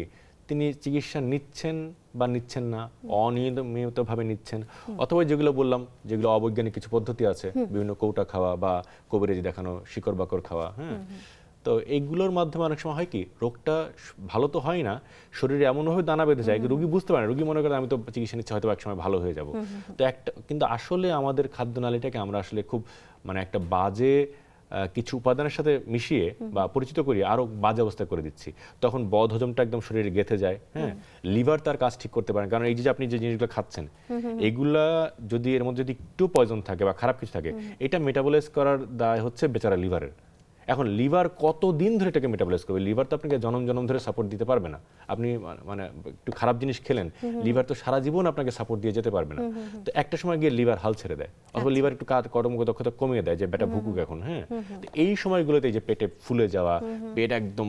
তিনি চিকিৎসা নিচ্ছেন বা নিচ্ছেন না, অনিয়মিতভাবে নিচ্ছেন, অথবা যেগুলো বললাম, যেগুলো অবৈজ্ঞানিক কিছু পদ্ধতি আছে, বিভিন্ন কৌটা খাওয়া বা কবিরাজি দেখানো, শিকড় বাকড় খাওয়া। হ্যাঁ, তো এইগুলোর মাধ্যমে অনেক সময় হয় কি, রোগটা ভালো তো হয় না, শরীরে এমনভাবে দানা বেঁধে যায়, রোগী বুঝতে পারে না, রোগী মনে করে আমি তো চিকিৎসা নিচ্ছি, হয়তো একসময় ভালো হয়ে যাব। তো কিন্তু আসলে আমাদের খাদ্যনালীটাকে আমরা আসলে খুব মানে একটা বাজে কিছু উপাদানের সাথে মিশিয়ে বা পরিচিত করি, আরো বাজে অবস্থা করে দিচ্ছি। তখন বদহজমটা একদম শরীরে গেঁথে যায়। হ্যাঁ, লিভার তার কাজ ঠিক করতে পারে, কারণ এই যে আপনি যে জিনিসগুলো খাচ্ছেন, এগুলা যদি এর মধ্যে যদি একটু পয়জন থাকে বা খারাপ কিছু থাকে, এটা মেটাবলাইজ করার দায় হচ্ছে বেচারা লিভারের। এখন লিভার কতদিন ধরে এটাকে মেটাবলাইজ করবে? লিভার তো আপনাকে জনম ধরে সাপোর্ট দিতে পারবে না। আপনি মানে একটু খারাপ জিনিস খেলেন, লিভার তো সারা জীবন আপনাকে সাপোর্ট দিয়ে যেতে পারবে না। তো একটা সময় গিয়ে লিভার হাল ছেড়ে দেয়, অথবা লিভার একটু কর্মদক্ষতা কমিয়ে দেয়, যে বেটা ভুকুক এখন। হ্যাঁ, এই সময়গুলোতে যে পেটে ফুলে যাওয়া, পেট একদম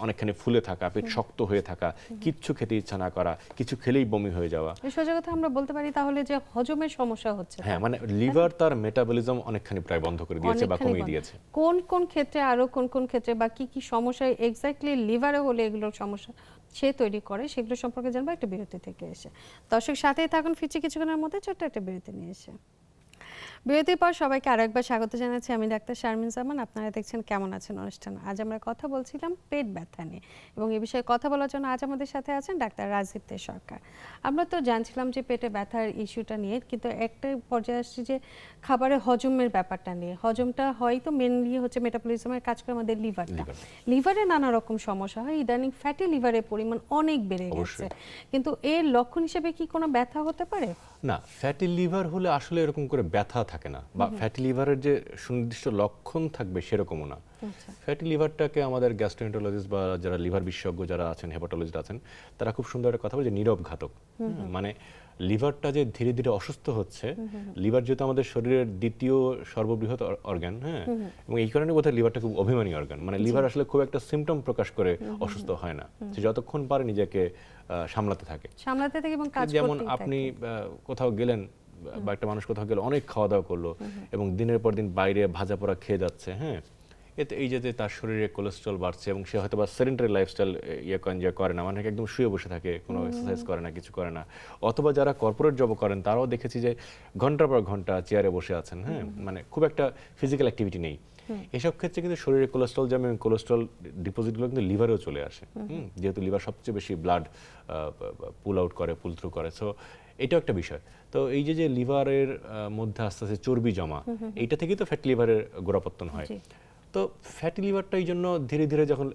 অনেকখানি ফুলে থাকা, পেট শক্ত হয়ে থাকা, কিচ্ছু খেতে ইচ্ছা না করা, কিছু খেলেই বমি হয়ে যাওয়া, সোজা কথা আমরা বলতে পারি তাহলে যে হজমের সমস্যা হচ্ছে। হ্যাঁ, মানে লিভার তার মেটাবলিজম অনেকখানি প্রায় বন্ধ করে দিয়েছে বা কমিয়ে দিয়েছে। কোন ক্ষেত্রে, আরো কোন ক্ষেত্রে বা কি সমস্যা এক্স্যাক্টলি লিভারে হলে এগুলোর সমস্যা সে তৈরি করে, সেগুলো সম্পর্কে জানবো একটা বিরতি থেকে এসে। দর্শক সাথেই থাকুন, ফিরছি কিছুক্ষণের মধ্যে ছোট্ট একটা বিরতি নিয়ে এসে। বিরতির পর সবাইকে আরো একবার স্বাগত জানাচ্ছি, আমি ডাক্তার শারমিন জামান। আপনারা দেখছেন কেমন আছেন অনুষ্ঠান। আজ আমরা কথা বলছিলাম পেট ব্যথা নিয়ে, এবং এই বিষয়ে কথা বলার জন্য আজ আমাদের সাথে আছেন ডাক্তার রাজদীপ দে সরকার। আমরা তো জানছিলাম যে পেটে ব্যথার ইস্যুটা নিয়ে, কিন্তু একটা পর্যায়ে আসছে যে খাবারের হজমের ব্যাপারটা নিয়ে। হজমটা হয়তো মেনলি হচ্ছে মেটাবলিজমের কাজ করে আমাদের লিভারে নানা রকম সমস্যা হয়, ইদানিং ফ্যাটি লিভারের পরিমাণ অনেক বেড়ে গেছে, কিন্তু এর লক্ষণ হিসেবে কি কোনো ব্যথা হতে পারে? না, ফ্যাটি লিভার হলে আসলে এরকম করে ব্যথা থাকে না, বা ফ্যাটি লিভারের যে সুনির্দিষ্ট লক্ষণ থাকবে সেরকমও না। আচ্ছা। ফ্যাটি লিভারটাকে আমাদের গ্যাস্ট্রোএন্টারোলজিস্ট বা যারা লিভার বিশেষজ্ঞ যারা আছেন, হেপাটোলজিস্ট আছেন, তারা খুব সুন্দর একটা কথা বলে যে নীরব ঘাতক। মানে লিভারটা যে ধীরে ধীরে অসুস্থ হচ্ছে, লিভার যেহেতু আমাদের শরীরের দ্বিতীয় সর্ববৃহৎ অর্গান, হ্যাঁ, এবং এই কারণে বোধহয় লিভারটা খুব অভিমানী অর্গান। মানে লিভার আসলে খুব একটা সিমটম প্রকাশ করে অসুস্থ হয় না, সে যতক্ষণ পারে নিজেকে সামলাতে থাকে। সামলাতে থেকে এবং কাজ যেমন করতেই আপনি থাকে। কোথাও গেলেন বা একটা মানুষ কোথাও গেলে অনেক খাওয়া দাওয়া করলো এবং দিনের পর দিন বাইরে ভাজা পোড়া খেয়ে যাচ্ছে, হ্যাঁ, এতে এই যে তার শরীরে কোলেস্ট্রল বাড়ছে এবং সে হয়তো বা সেডেন্টারি লাইফস্টাইল এনজয় করে না, মানে একদম শুয়ে বসে থাকে, কোনো এক্সারসাইজ করে না, কিছু করে না। অথবা যারা কর্পোরেট জব করেন তারাও দেখেছি যে ঘন্টার পর ঘন্টা চেয়ারে বসে আছেন, হ্যাঁ, মানে খুব একটা ফিজিক্যাল অ্যাক্টিভিটি নেই। এসব ক্ষেত্রে কিন্তু শরীরে কোলেস্ট্রল জমে এবং কোলেস্ট্রল ডিপোজিটগুলো কিন্তু লিভারেও চলে আসে, যেহেতু লিভার সবচেয়ে বেশি ব্লাড পুল আউট করে, পুল থ্রু করে। সো এটাও একটা বিষয়। তো এই যে লিভারের মধ্যে আস্তে আস্তে চর্বি জমা, এইটা থেকেই তো ফ্যাটি লিভারের গোড়াপত্তন হয়। তো ফ্যাটি লিভারটা এই জন্য ধীরে ধীরে যখন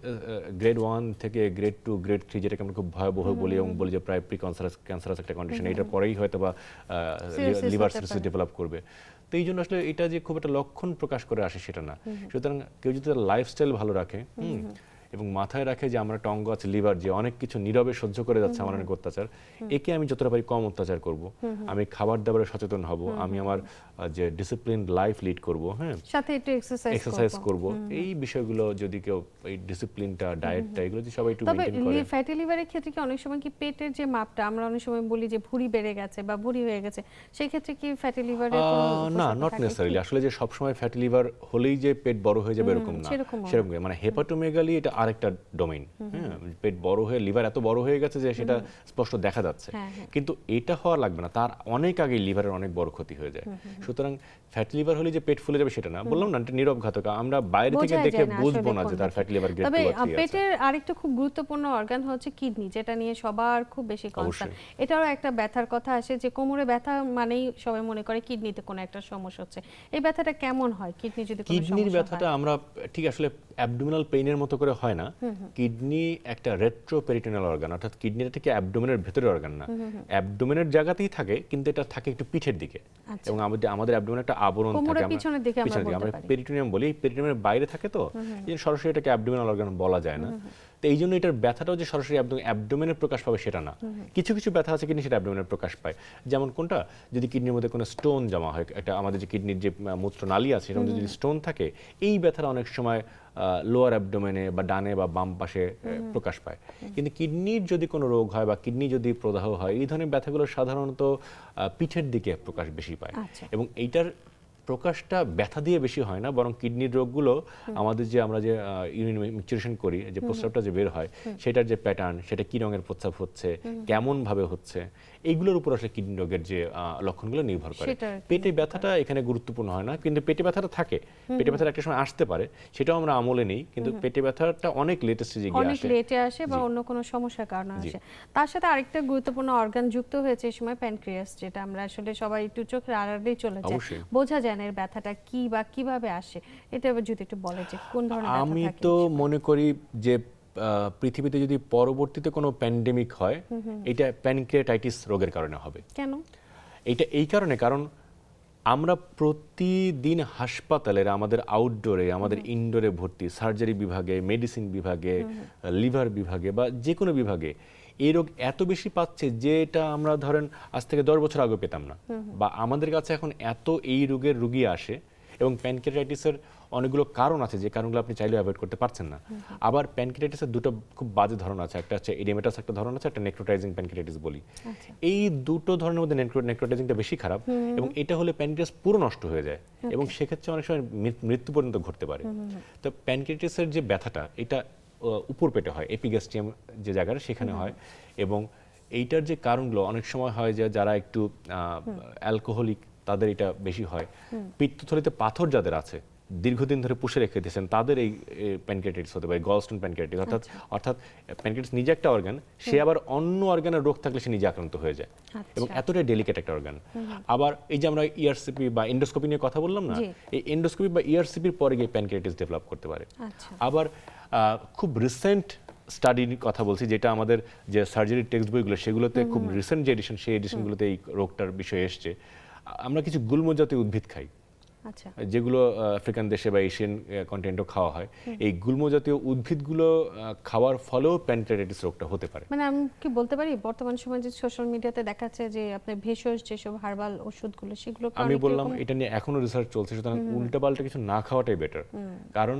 গ্রেড 1 থেকে গ্রেড 2 গ্রেড 3, যেটাকে আমরা খুব ভয়াবহ বলি এবং বলি যে প্রায় প্রি ক্যান্সারাস একটা কন্ডিশন, এটার পরেই হয়তো বা লিভার সিরোসিস ডেভেলপ করবে। তো এই জন্য আসলে এটা যে খুব একটা লক্ষণ প্রকাশ করে আসে সেটা না। সুতরাং কেউ যদি তার লাইফস্টাইল ভালো রাখে এবং মাথায় রাখে যে আমার একটা অঙ্গ আছে লিভার, যে অনেক কিছু নীরবে সহ্য করে যাচ্ছে আমার অনেক অত্যাচার, একে আমি যতটা পারি কম অত্যাচার করব, আমি খাবার দাবারে সচেতন হব, আমি আমার যে ডিসিপ্লিন লাইফ লিড করব, হ্যাঁ, সাথে একটু এক্সারসাইজ করব, এই বিষয়গুলো যদি কেউ এই ডিসিপ্লিনটা, ডায়েটটা, এগুলো যদি সবাই একটু তবে মেইনটেইন করে। ফ্যাটি লিভারের ক্ষেত্রে কি অনেক সময় কি পেটের যে মাপটা, আমরা অনেক সময় বলি যে ভুঁড়ি বেড়ে গেছে বা ভুঁড়ি হয়ে গেছে, সেই ক্ষেত্রে কি ফ্যাটি লিভারের কোনো না, উপসর্গ নট থাকে নেসেসারিলি। কি? আসলে যে সব সময় ফ্যাটি লিভার হলেই যে পেট বড় হয়ে যাবে এরকম না, সেরকম না। সেরকম মানে হেপাটোমেগালি এটা আরেকটা ডোমেইন, হ্যাঁ, পেট বড় হয়ে লিভার এত বড় হয়ে গেছে যে সেটা স্পষ্ট দেখা যাচ্ছে, কিন্তু এটা হওয়া লাগবে না, তার অনেক আগে লিভারের অনেক বড় ক্ষতি হয়ে যায়। সুতরাং ফ্যাটি লিভার হলে যে পেট ফুলে যাবে সেটা না, বললাম না, এটা নীরব ঘাতক, আমরা বাইরে থেকে বোঝাই দেখে যায় না বুঝবো আসলে না যে কোনটা তার কি। ফ্যাটি লিভার গ্রেড 2 তবে বা 3 আছে। পেটের আরেকটা খুব গুরুত্বপূর্ণ অর্গান হচ্ছে কিডনি, যেটা নিয়ে সবার খুব বেশি কনসার্ন। এটারও একটা ব্যথার কথা আসে যে কোমরে ব্যথা মানেই সবাই মনে করে কিডনিতে কোনো একটা সমস্যা হচ্ছে। এই ব্যথাটা কেমন হয় কিডনি যদি কোনো কিডনির সমস্যা ব্যথাটা হয়? আমরা ঠিক আসলে অ্যাবডোমিনাল পেইনের মতো করে হয় না। কিডনি একটা রেট্রোপেরিটোনিয়াল অর্গান, অর্থাৎ কিডনিটা থেকে অ্যাবডোমেনের ভেতরের অর্গান না, অ্যাবডোমেনের জায়গাতেই থাকে, কিন্তু এটা থাকে একটু পিঠের দিকে, এবং আমাদের অ্যাবডোমেনে একটা আবরণ থাকে, কোমরের পিছনের দিকে আমরা বলতে আমরা পারি। পেরিটোনিয়াম বলি, এই পেরিটোনিয়ামের বাইরে থাকে, তো এই জন্য সরাসরি এটাকে অ্যাবডোমিনাল অর্গান বলা যায় না। তো এই জন্য এটার ব্যথাটাও যে সরাসরি অ্যাবডোমেনের প্রকাশ পাবে সেটা না। কিছু কিছু ব্যথা আছে কিডনি সেটা অ্যাবডোমেনের প্রকাশ পায়। যেমন কোনটা, যদি কিডনির মধ্যে কোনো স্টোন জমা হয়, একটা আমাদের যে কিডনির যে মূত্রনালী আছে সেটার মধ্যে যদি স্টোন থাকে, এই ব্যথাটা অনেক সময় লোয়ার অ্যাবডোমেনে বা ডানে বা বাম পাশে প্রকাশ পায়। কিন্তু কিডনির যদি কোনো রোগ হয় বা কিডনি যদি প্রদাহ হয়, এই ধরনের ব্যথাগুলো সাধারণত পিঠের দিকে প্রকাশ বেশি পায়। এবং এইটার প্রকাশটা ব্যথা দিয়ে বেশি হয় না, বরং কিডনির রোগগুলো আমাদের যে আমরা যে ইউরিন মিকচারেশন করি, যে প্রস্রাবটা যে বের হয়, সেটার যে প্যাটার্ন, সেটা কি রঙের প্রস্রাব হচ্ছে, কেমন ভাবে হচ্ছে, এইগুলোর উপর আসলে কিডনি রোগের যে লক্ষণগুলো নির্ভর করে। পেটে ব্যথাটা এখানে গুরুত্বপূর্ণ হয় না, কিন্তু পেটে ব্যথাটা থাকে, পেটে ব্যথাটা একটা সময় আসতে পারে, সেটাও আমরা আমলে নেই, কিন্তু পেটে ব্যথাটা অনেক লেট স্টেজে গিয়ে আসে, অনেক লেটে আসে বা অন্য কোনো সমস্যার কারণে আসে। তার সাথে আরেকটা গুরুত্বপূর্ণ অর্গান যুক্ত হয়েছে এই সময়, প্যানক্রিয়াস, যেটা আমরা আসলে সবাই একটু চোখের আড়ালেই চলে যায়, বোঝা যায় না এর ব্যথাটা কি বা কিভাবে আসে। এটা যদি একটু বলে যে কোন ধরনের ব্যথা থাকে। আমি তো মনে করি যে পৃথিবীতে যদি পরবর্তীতে কোনো প্যান্ডেমিক হয়, এটা প্যানক্রিয়াটাইটিস রোগের কারণে হবে। কেন? এটা এই কারণে, কারণ আমরা প্রতিদিন হাসপাতালের আমাদের আউটডোরে, আমাদের ইনডোরে ভর্তি, সার্জারি বিভাগে, মেডিসিন বিভাগে, লিভার বিভাগে বা যে কোনো বিভাগে এই রোগ এত বেশি পাচ্ছে যে এটা আমরা ধরেন আজ থেকে 10 বছর আগে পেতাম না, বা আমাদের কাছে এখন এত এই রোগের রোগী আসে। এবং প্যানক্রিয়াটাইটিসের অনেকগুলো কারণ আছে, যে কারণগুলো আপনি চাইলে অ্যাভয়েড করতে পারছেন না। আবার প্যানক্রিয়াটাইটিসের দুটো খুব বাজে ধরন আছে, একটা হচ্ছে এডিমেটাস একটা ধরন আছে, একটা নেক্রোটাইজিং প্যানক্রিয়াটাইটিস বলি। এই দুটো ধরনের মধ্যে নেক্রোটাইজিংটা বেশি খারাপ, এবং এটা হলে প্যানক্রিয়াস পুরো নষ্ট হয়ে যায়, এবং সেক্ষেত্রে অনেক সময় মৃত্যু পর্যন্ত ঘটতে পারে। তো প্যানক্রিয়াটাইটিসের যে ব্যথাটা, এটা উপর পেটে হয়, এপিগ্যাস্ট্রিয়াম যে জায়গাটা সেখানে হয়, এবং এইটার যে কারণগুলো অনেক সময় হয় যে যারা একটু অ্যালকোহলিক তাদের এটা বেশি হয়। পিত্তথলিতে পাথর যাদের আছে, দীর্ঘদিন ধরে পুষে রেখে দিয়েছেন, তাদের এই প্যানক্রিয়াটাইটিস হতে পারে, গলস্টোন প্যানক্রিয়াটাইটিস। অর্থাৎ প্যানক্রিয়াটাইটিস নিজে একটা অর্গান, সে আবার অন্য অর্গানের রোগ থাকলে সে নিজে আক্রান্ত হয়ে যায়, এবং এতটাই ডেলিকেট একটা অর্গান। আবার এই যে আমরা ইআরসিপি বা এন্ডোস্কোপি নিয়ে কথা বললাম না, এই এন্ডোস্কোপি বা ইআরসিপির পরে গিয়ে প্যানক্রিয়াটাইটিস ডেভেলপ করতে পারে। আবার খুব রিসেন্ট স্টাডির কথা বলছি, যেটা আমাদের যে সার্জারি টেক্সট বইগুলো, সেগুলোতে খুব রিসেন্ট যে এডিশন, সেই এডিশনগুলোতে এই রোগটার বিষয়ে এসছে। আমরা কিছু গুল্ম জাতীয় উদ্ভিদ খাই, আচ্ছা, যেগুলো আফ্রিকান দেশে বা এশিয়ান কন্টিনেন্টও খাওয়া হয়। এই গুল্ম জাতীয় উদ্ভিদগুলো খাওয়ার ফলেও প্যানক্রিয়াটাইটিস রোগটা হতে পারে। মানে আমি কি বলতে পারি বর্তমান সময়ে যে সোশ্যাল মিডিয়াতে দেখাচ্ছে যে আপনার ভেষজ যেসব হার্বাল ওষুধগুলো সেগুলো আমি বললাম এটা নিয়ে এখনো রিসার্চ চলছে, সুতরাং উল্টাপাল্টা কিছু না খাওয়াটাই বেটার। কারণ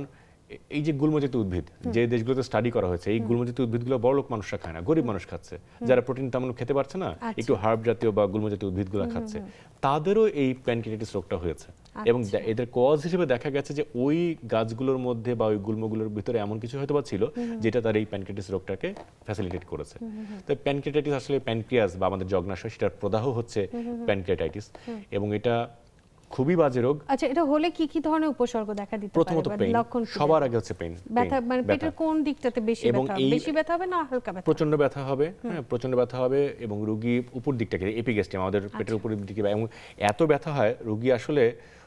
এই যে গুল্মজাতীয় উদ্ভিদ যে দেশগুলোতে স্টাডি করা হয়েছে, এই গুল্মজাতীয় উদ্ভিদগুলো বড়লোক মানুষরা খায় না, গরিব মানুষ খাচ্ছে, যারা প্রোটিন তেমন খেতে পারছে না, একটু হার্ব জাতীয় বা গুল্মজাতীয় উদ্ভিদগুলো খাচ্ছে, তাদেরও এই প্যানক্রিয়াটাইটিস রোগটা হয়েছে। এবং এদের কজ হিসেবে দেখা গেছে যে ওই গাছগুলোর মধ্যে বা ওই গুল্মগুলোর ভিতরে এমন কিছু হয়তো বা ছিল যেটা তার এই প্যানক্রিয়াটাইটিস রোগটাকে ফ্যাসিলিটেট করেছে। তো প্যানক্রিয়াটাইটিস আসলে প্যানক্রিয়াস বা আমাদের যজ্ঞাশয় সেটার প্রদাহ হচ্ছে প্যানক্রিয়াটাইটিস, এবং এটা খুবই বাজে রোগ। আচ্ছা, এটা হলে কি কি ধরনের উপসর্গ দেখা দিতে পারে? প্রথমত পেইন, লক্ষণ কি সবার দেখা- আগে হচ্ছে পেইন, ব্যথা, মানে পেটের কোন দিকটাতে বেশি এবং ব্যথা হবে? এই বেশি ব্যথা হবে না হালকা ব্যথা? প্রচন্ড ব্যথা হবে, হ্যাঁ প্রচন্ড ব্যথা হবে, এবং রোগী উপর দিকটাকে এপিগ্যাস্ট্রিয়াম আমাদের পেটের উপরের দিকে, এবং এত ব্যথা হয় রোগী আসলে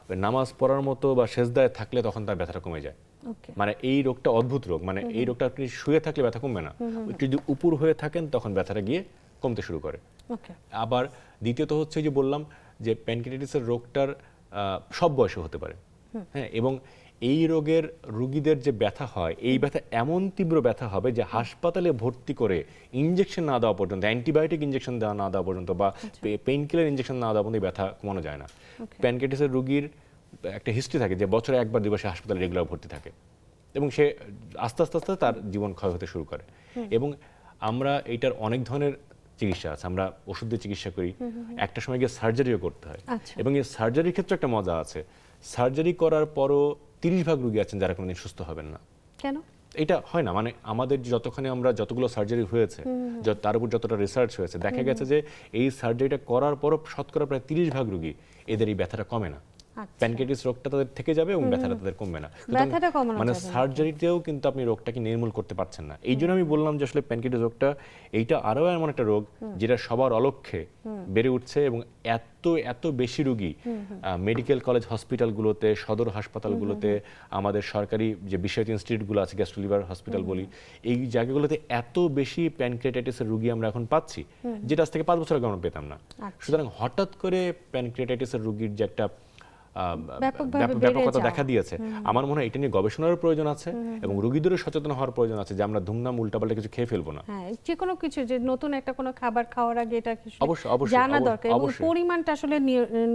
ওই নামাজ পড়ার মতো বা সেজদায় থাকলে তখন তার ব্যথাটা কমে যায়। ওকে, মানে এই রোগটা অদ্ভুত রোগ, মানে এই রোগটা আপনি শুয়ে থাকলে ব্যথা কমবে না, একটু যদি উপর হয়ে থাকেন তখন ব্যথাটা গিয়ে কমতে শুরু করে। ওকে, আবার দ্বিতীয়ত হচ্ছে যে বললাম যে প্যানক্রিয়াটাইটিসের রোগটার সব বয়সে হতে পারে, হ্যাঁ, এবং এই রোগের রোগীদের যে ব্যথা হয়, এই ব্যথা এমন তীব্র ব্যথা হবে যে হাসপাতালে ভর্তি করে ইনজেকশন না দেওয়া পর্যন্ত, অ্যান্টিবায়োটিক ইনজেকশন না দেওয়া পর্যন্ত বা পেইন কিলার ইনজেকশন না দেওয়া পর্যন্ত এই ব্যথা কমানো যায় না। প্যানক্রিয়াটাইটিসের রোগীর একটা হিস্ট্রি থাকে যে বছরে একবার দুবার সে হাসপাতালে রেগুলার ভর্তি থাকে, এবং সে আস্তে আস্তে আস্তে তার জীবন ক্ষয় হতে শুরু করে। এবং আমরা এইটার অনেক ধরনের চিকিৎসা আছে, আমরা ওষুধ দিয়ে চিকিৎসা করি, একটা সময় গিয়ে সার্জারিও করতে হয়। আচ্ছা। এবং এই সার্জারির ক্ষেত্রে একটা মজা আছে, সার্জারি করার পরও 30% রোগী আছেন যারা কোনোদিন সুস্থ হবেন না। কেন? এটা হয় না, মানে আমাদের যতখানি আমরা যতগুলো সার্জারি হয়েছে, তার উপর যতটা রিসার্চ হয়েছে, দেখা গেছে যে এই সার্জারিটা করার পরও শতকরা প্রায় 30% রোগী এদের এই ব্যথাটা কমে না। আচ্ছা। প্যানক্রিয়াটিস রোগটা তাদের থেকে যাবে এবং ব্যথাটা তাদের কমবে না। সুতরাং ব্যথাটা কমানো মানে যাবে না। সার্জারিতেও কিন্তু আপনি রোগটাকে নির্মূল করতে পারছেন না। এই জন্য আমি বললাম যে আসলে প্যানক্রিয়াটিস রোগটা এইটা আরো এমন একটা রোগ যেটা সবার অলক্ষ্যে বেড়ে উঠছে, এবং এত বেশি রোগী মেডিকেল কলেজ হসপিটালগুলোতে, সদর হাসপাতালগুলোতে, আমাদের সরকারি যে বিষয় ইনস্টিটিউটগুলো আছে, গ্যাস্ট্রো লিভার হসপিটাল বলি, এই জায়গাগুলোতে এত বেশি প্যানক্রিয়াটাইটিসের রোগী আমরা এখন পাচ্ছি, যেটা আজ থেকে 5 বছর আগে আমরা পেতাম না। সুতরাং হঠাৎ করে প্যানক্রিয়াটাইটিসের রোগীর যে একটা ব্যাপকতা দেখা দিয়েছে, আমার মনে হয় এটা নিয়ে গবেষণার প্রয়োজন আছে, এবং রোগীদেরও সচেতন হওয়ার প্রয়োজন আছে যে আমরা ধুমধাম উল্টাপাল্টা কিছু খেয়ে ফেলবো না। হ্যাঁ, যে কোনো কিছু, যে নতুন একটা কোনো খাবার খাওয়ার আগে এটা অবশ্যই, জানা দরকার, এবং অবশ্যই। পরিমাণটা আসলে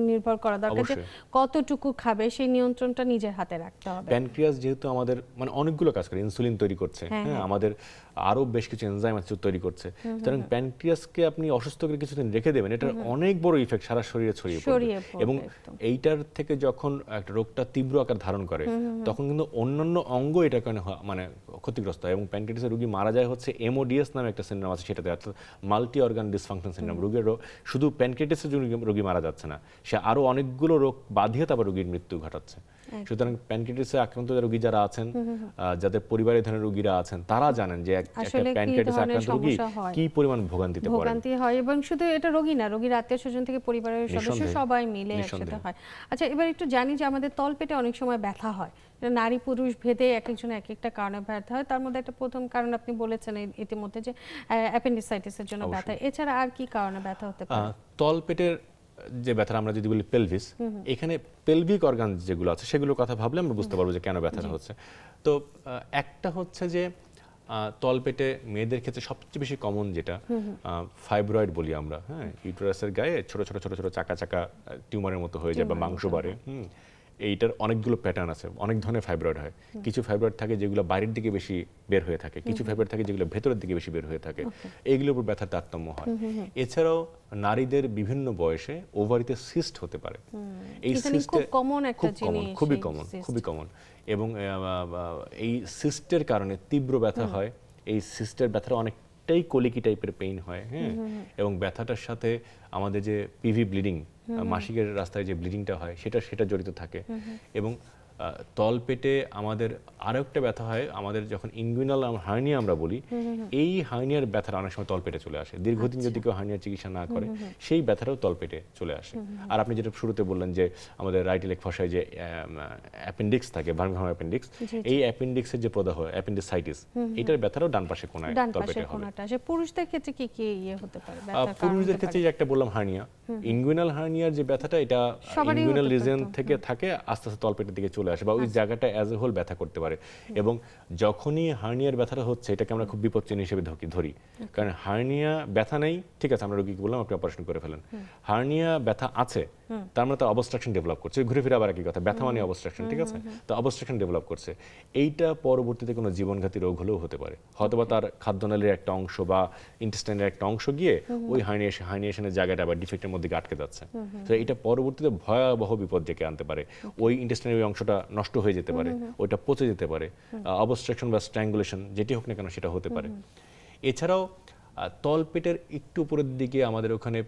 নির্ভর করা দরকার যে অবশ্যই। কতটুকু খাবে, সেই নিয়ন্ত্রণটা নিজের হাতে রাখতে হবে। প্যানক্রিয়াস যেহেতু আমাদের মানে অনেকগুলো কাজ করে, ইনসুলিন তৈরি করছে, হ্যাঁ আমাদের আরো বেশ কিছু এনজাইম আছে তৈরি করছে, সুতরাং প্যানক্রিয়াসকে আপনি অসুস্থ করে কিছুদিন রেখে দেবেন, এটার অনেক বড় ইফেক্ট সারা শরীরে ছড়িয়ে পড়বে। এবং এইটার থেকে যখন একটা রোগটা তীব্র আকার ধারণ করে, তখন কিন্তু অন্যান্য অঙ্গ এটার কারণে মানে ক্ষতিগ্রস্ত হয়, এবং প্যানক্রিয়াটিসের রোগী মারা যায় হচ্ছে এমওডিএস নামে একটা সিনড্রোম আছে সেটাতে, অর্থাৎ মাল্টি অর্গান ডিসফাংশন সিনড্রোম। রোগীর শুধু প্যানক্রিয়াটিসের রোগী মারা যাচ্ছে না, সে আরো অনেকগুলো রোগ বাধিয়ে তারপর রোগীর মৃত্যু ঘটাচ্ছে। সুতরাং প্যানক্রিয়াটিসে আক্রান্ত রোগী যারা আছেন, যাদের পরিবারের ধরনের রোগীরা আছেন, তারা জানেন যে একটা প্যানক্রিয়াটিসে আক্রান্ত রোগী কি পরিমাণ ভোগান্তিতে পড়ে। ভোগান্তি হয়, এবং শুধু এটা রোগী না, রোগীর আত্মীয় স্বজন থেকে পরিবারের সদস্য সবাই মিলে একসাথে হয়। আচ্ছা, এবার একটু জানি যে আমাদের তলপেটে অনেক সময় ব্যথা হয়, এটা নারী পুরুষ ভেদে এক একজন এক একটা কারণে ব্যথা হয়। তার মধ্যে একটা প্রথম কারণ আপনি বলেছেন ইতিমধ্যে যে অ্যাপেন্ডিসাইটিসের জন্য ব্যথা, এছাড়া আর কি কারণে ব্যথা হতে পারে? তলপেটের যে ব্যথা আমরা যদি বলি পেলভিস, এখানে পেলভিক অর্গান যেগুলো আছে সেগুলোর কথা ভাবলে আমরা বুঝতে পারবো যে কেন ব্যথাটা হচ্ছে। তো একটা হচ্ছে যে তলপেটে মেয়েদের ক্ষেত্রে সবচেয়ে বেশি কমন যেটা ফাইব্রয়েড বলি আমরা, হ্যাঁ, ইউটেরাসের গায়ে ছোট ছোট ছোট ছোট চাকা চাকা টিউমারের মতো হয়ে যায় বা মাংস বাড়ে। এইটার অনেকগুলো প্যাটার্ন আছে, অনেক ধরনের ফাইব্রয়েড হয়। কিছু ফাইব্রয়েড থাকে যেগুলো বাইরের দিকে বেশি বের হয়ে থাকে, কিছু ফাইব্রয়েড থাকে যেগুলো ভেতরের দিকে বেশি বের হয়ে থাকে, এইগুলোর উপর ব্যথার তারতম্য হয়। এছাড়াও নারীদের বিভিন্ন বয়সে ওভারিতে সিস্ট হতে পারে। এই সিস্ট খুব কমন, খুবই কমন, এবং এই সিস্টের কারণে তীব্র ব্যথা হয়। এই সিস্টের ব্যথাটা অনেকটাই কলিকি টাইপের পেইন হয়, হ্যাঁ, এবং ব্যথাটার সাথে আমাদের যে পিভি ব্লিডিং, মাসিকের রাস্তায় যে ব্লিডিংটা হয় সেটা জড়িত থাকে। এবং তলপেটে আমাদের আরো একটা ব্যথা হয়, আমাদের যখন ইনগুইনাল হার্নিয়া আমরা বলি, এই হার্নিয়ার ব্যথাটা অনেক সময় তলপেটে চলে আসে। দীর্ঘদিন যদি কেউ হার্নিয়ার চিকিৎসা না করে সেই ব্যথাটাও তলপেটে চলে আসে। আর আপনি যেটা শুরুতে বললেন যে আমাদের রাইট ইলেক ফসায় যে অ্যাপেন্ডিক্স থাকে, ভার্মিকহাম অ্যাপেন্ডিক্স, এই অ্যাপেন্ডিক্সের যে প্রদাহ হয় অ্যাপেন্ডিসাইটিস, এটার ব্যথাটাও ডান পাশে কোনায় ডান তলপেটে পাশের হবে। কোণাটা আসে। পুরুষদের ক্ষেত্রে কি কি ইয়ে হতে পারে, ব্যথার কারণ পুরুষদের হতে ক্ষেত্রে পারে? যে একটা বললাম হার্নিয়া, ইনগুইনাল হার্নিয়ার যে ব্যথাটা, এটা সবারই ইনগুইনাল হতে রিজন পারতো। থেকে থাকে আস্তে আস্তে তলপেটের দিকে চলে আসে, বা ওই জায়গাটা অ্যাজ এ হোল ব্যথা করতে পারে। এবং যখনই হার্নিয়ার ব্যথাটা হচ্ছে, এটাকে আমরা খুব বিপজ্জনক হিসেবে ধরি। কারণ হার্নিয়া ব্যথা নেই, ঠিক আছে, আমরা রোগীকে বললাম আপনি অপারেশন করে ফেলেন। হার্নিয়া ব্যথা আছে, তার মানে তার অবস্ট্রাকশন ডেভেলপ করছে। ঘুরে ফিরে আবার একই কথা, ব্যথা মানে অবস্ট্রাকশন, ঠিক আছে, তো অবস্ট্রাকশন ডেভেলপ করছে। এইটা পরবর্তীতে কোনো জীবনঘাতী রোগ হলেও হতে পারে। হয়তোবা তার খাদ্যনালীর একটা অংশ বা ইন্টেস্টাইনের একটা অংশ গিয়ে ওই হার্নিয়েশনের জায়গাটা আবার ডিফেক্টের মধ্যে আটকে যাচ্ছে। তো এটা পরবর্তীতে ভয়াবহ বিপদ ডেকে আনতে পারে। ওই ইন্টেস্টাইনের ওই অংশটা নষ্ট হয়ে যেতে পারে, ওইটা পচে যেতে পারে, অবস্ট্রাকশন বা স্ট্র্যাঙ্গুলেশন যেটি হোক না কেন সেটা হতে পারে। এছাড়াও তলপেটের একটু উপরের দিকে আমাদের ওখানে